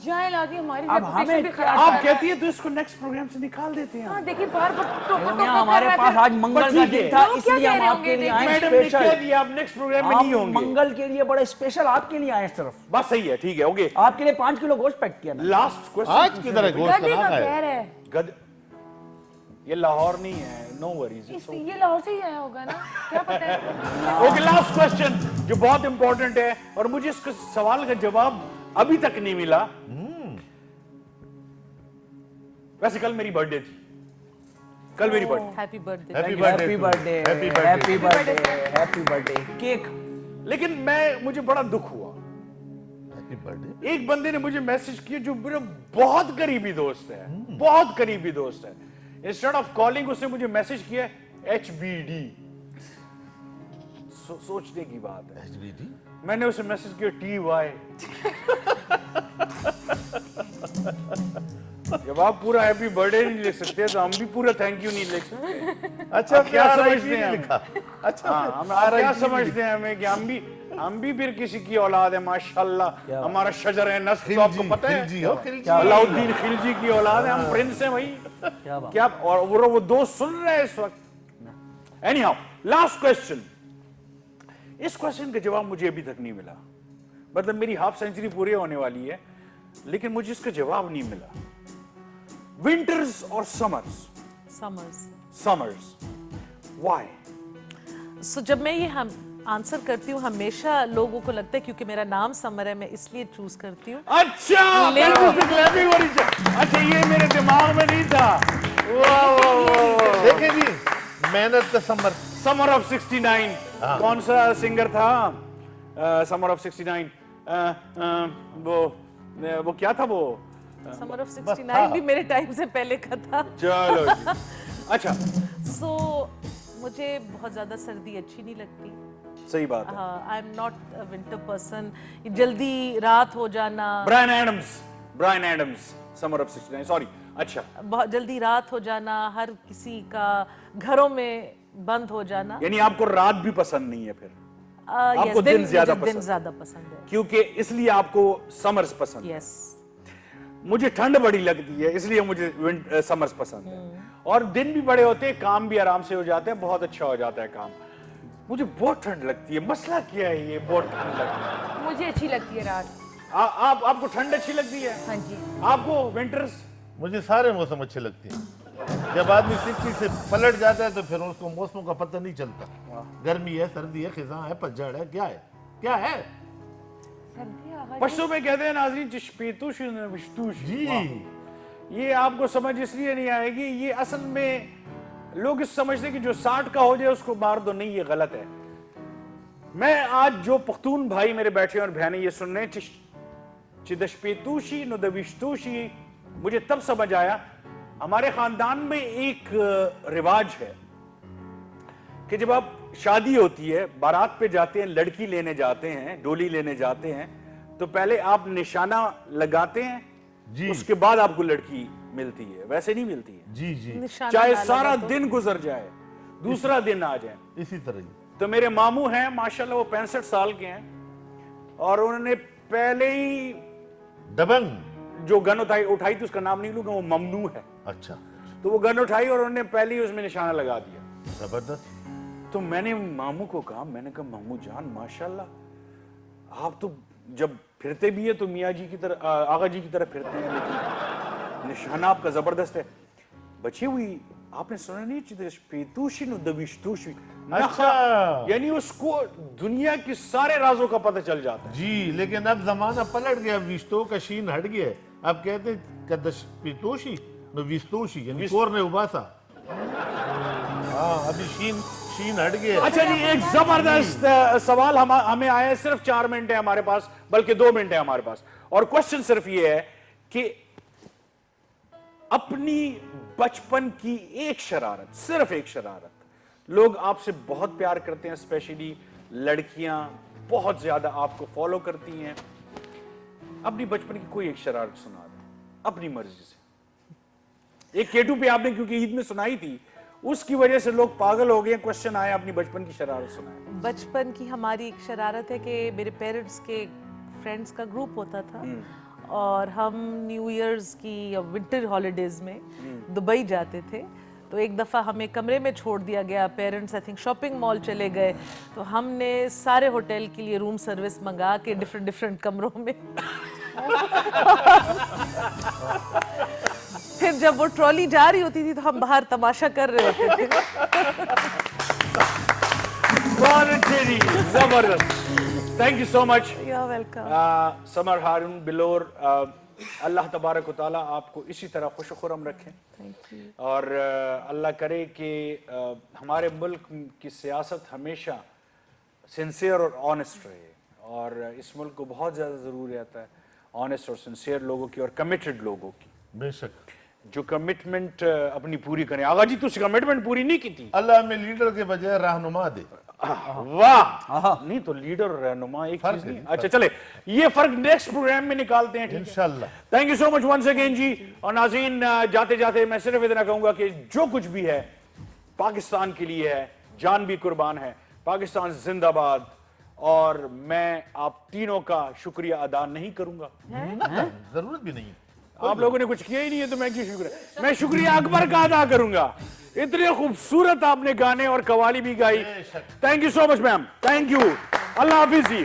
जाए लाके हमारी अब reputation हमें भी खराब आप कर रहा कहती है। है तो इसको नेक्स्ट प्रोग्राम से निकाल देते हैं। हाँ, देखिए बार बार टोको टोको हमारे कर रहा पास है। आज मंगल का ठीक है। दिन था, लोग क्या इसलिए कह हम रहे आपके होंगे? लिए आए मैडम ने कह स्पेशल। दिया आप नेक्स्ट प्रोग्राम में नहीं हम होंगे। मंगल के लिए बड़े स्पेशल आपके लिए आए सिर्फ। बस सही है, ठीक है, ओके। आपके लिए 5 किलो गोश्त पैक किया ना। लास्ट क्वेश्चन आज की तरह गोश्त गधे ना का खाए। कह रहा है। गद ये लाहौर नहीं है, नो वरीज। ये लाहौर से ही आया होगा ना, क्या पता है। ओके, लास्ट क्वेश्चन जो बहुत इंपॉर्टेंट है और मुझे इसके सवाल का जवाब अभी तक नहीं मिला। वैसे कल मेरी बर्थडे थी, कल मेरी birthday. Happy birthday. Happy happy birthday, happy happy birthday, birthday, happy birthday. Cake. लेकिन मुझे बड़ा दुख हुआ। Happy birthday. एक बंदे ने मुझे मैसेज किया जो मेरा बहुत करीबी दोस्त है, बहुत करीबी दोस्त है। इंस्टेड ऑफ कॉलिंग उसने मुझे मैसेज किया HBD। सोचने की बात है। HBD? मैंने उसे मैसेज किया TY। जब आप पूरा हैप्पी बर्थडे नहीं लिख सकते तो हम भी पूरा थैंक यू नहीं लिख सकते। अच्छा, क्या समझते हैं हम? लिखा? अच्छा, हम क्या समझते हैं हमें कि हम भी फिर किसी की औलाद है माशाल्लाह। हमारा शजर है नस्ल तो आपको पता है, खिलजी हो, खिलजी। अलाउद्दीन खिलजी की औलाद है, हम प्रिंस हैं भाई। क्या और वो दोस्त सुन रहे हैं इस वक्त। Anyhow, last question. इस क्वेश्चन का जवाब मुझे अभी तक नहीं मिला। मतलब मेरी हाफ सेंचुरी पूरी होने वाली है लेकिन मुझे इसका जवाब नहीं मिला। विंटर्स और समर्स? समर्स। व्हाई? सो जब मैं ये आंसर करती हूँ हमेशा लोगों को लगता है क्योंकि मेरा नाम समर है मैं इसलिए चूज करती हूँ। अच्छा, अच्छा ये मेरे दिमाग में नहीं था। देखिए जी, मेहनत का समर ऑफ 69। कौन सा सिंगर था समर ऑफ 69? वो क्या था वो? समर ऑफ 69 भी मेरे टाइम से पहले का था। चलो जी। अच्छा, सो मुझे बहुत ज्यादा सर्दी अच्छी नहीं लगती। सही बात है। I am not a winter person. जल्दी रात हो जाना। Bryan Adams summer of 69, sorry. अच्छा, बहुत जल्दी रात हो जाना, हर किसी का घरों में बंद हो जाना। यानी आपको रात भी पसंद नहीं है फिर? आपको yes, दिन ज्यादा दिन ज्यादा पसंद है क्योंकि इसलिए आपको समर्स पसंद है। यस। मुझे ठंड बड़ी लगती है इसलिए मुझे समर्स पसंद है। और दिन भी बड़े होते हैं, काम भी आराम से हो जाते हैं, बहुत अच्छा हो जाता है काम। मुझे बहुत ठंड लगती है। मसला क्या है ये? बहुत ठंड लगती है। मुझे अच्छी लगती है रात। आपको ठंड अच्छी लगती है? हाँ जी। आपको विंटर्स? मुझे सारे मौसम अच्छे लगते हैं। जब आदमी सिक्की से पलट जाता है तो फिर उसको मौसमों का पता नहीं चलता। गर्मी है, सर्दी है, खिज़ां है, पतझड़ है, क्या है क्या है। पश्तो में कहते हैं नाज़रीन चिश्पेतुश विश्तुश। जी, ये आपको समझ इसलिए नहीं आएगी, ये असल में लोग इस समझते कि जो 60 का हो जाए उसको मार दो, नहीं, ये गलत है। मैं आज जो पख्तून भाई मेरे बैठे और बहनें ये सुन रहे हैं, चिदशपेतूशी नुदविश्तूशी, मुझे तब समझ आया हमारे खानदान में एक रिवाज है कि जब आप शादी होती है, बारात पे जाते हैं, लड़की लेने जाते हैं, डोली लेने जाते हैं, तो पहले आप निशाना लगाते हैं जी। उसके बाद आपको लड़की मिलती है, वैसे नहीं मिलती है। जी जी, निशाना चाहे डाला सारा तो- दिन गुजर जाए, दूसरा दिन आ जाए। इसी तरह ही। तो मेरे मामू हैं माशाल्लाह, वो 65 साल के हैं, और उन्होंने पहले ही दबंग। जो गन उठाई थी, उसका नाम नहीं लूंगा, वो ममनू है, अच्छा, तो वो गन उठाई और उन्होंने पहले ही उसमें निशाना लगा दिया। जबरदस्त। तो मैंने मामू को कहा, मैंने कहा मामू जान माशाल्लाह आप तो जब फिरते भी है तो मियाँ जी की तरह, आगा जी की तरह फिरते हैं, लेकिन निशाना आपका जबरदस्त है। बची हुई आपने सुना नहीं, अच्छा। यानी उसको दुनिया के सारे राजों का पता चल जाता है। जी, लेकिन अब जमाना पलट गया, विश्तो का शीन हट गया। अब कहते हैं कदशपितोशी न विस्तोशी, यानी कोर ने उबासा। हाँ, अभी शीन हट गया। अच्छा जी, एक जबरदस्त सवाल हमें आया है, सिर्फ 4 मिनट है हमारे पास, बल्कि 2 मिनट है हमारे पास, और क्वेश्चन सिर्फ ये है कि अपनी बचपन की एक शरारत, सिर्फ एक शरारत, लोग आपसे बहुत प्यार करते हैं, स्पेशली लड़कियां बहुत ज्यादा आपको फॉलो करती हैं, अपनी बचपन की कोई एक शरारत सुना दें अपनी मर्जी से। एक केटू पे आपने क्योंकि ईद में सुनाई थी, उसकी वजह से लोग पागल हो गए, क्वेश्चन आया अपनी बचपन की शरारत सुनाए। बचपन की हमारी एक शरारत है कि मेरे पेरेंट्स के फ्रेंड्स का ग्रुप होता था और हम न्यू ईयर्स की या विंटर हॉलीडेज में दुबई जाते थे। तो एक दफ़ा हमें कमरे में छोड़ दिया गया, parents I think shopping mall चले गए, तो हमने सारे होटल के लिए रूम सर्विस मंगा के डिफरेंट कमरों में फिर जब वो ट्रॉली जा रही होती थी तो हम बाहर तमाशा कर रहे होते थे। जबरदस्त, thank you so much. You are welcome. Samar Haroon Bilour, अल्लाह तबारक व तआला आपको इसी तरह खुश खुरम रखें, और अल्लाह करे कि हमारे मुल्क की सियासत हमेशा सिंसियर और ऑनेस्ट रहे, और इस मुल्क को बहुत ज़्यादा ज़रूरत है ऑनेस्ट और सिंसियर लोगों की और कमिटेड लोगों की, बेशक, जो कमिटमेंट अपनी पूरी करें। आगा जी, तुझसे कमिटमेंट पूरी नहीं की थी, अल्लाह हमें लीडर के बजाय रहनुमा दे। वाह, नहीं तो लीडर और रहनुमा एक चीज नहीं। अच्छा चले, ये फर्क नेक्स्ट प्रोग्राम में निकालते हैं, ठीक है? इंशाल्लाह। Thank you so much once again जी। और नाज़रीन, जाते जाते मैं सिर्फ इतना कहूंगा कि जो कुछ भी है पाकिस्तान के लिए है, जान भी कुर्बान है, पाकिस्तान जिंदाबाद, और मैं आप तीनों का शुक्रिया अदा नहीं करूंगा, जरूरत भी नहीं। आप लोगों ने कुछ किया ही नहीं है तो मैं क्यों शुक्रिया, मैं शुक्रिया अकबर का अदा करूंगा। इतने खूबसूरत आपने गाने और कवाली भी गाई। Thank you so much ma'am, thank you, Allah हाफिज जी।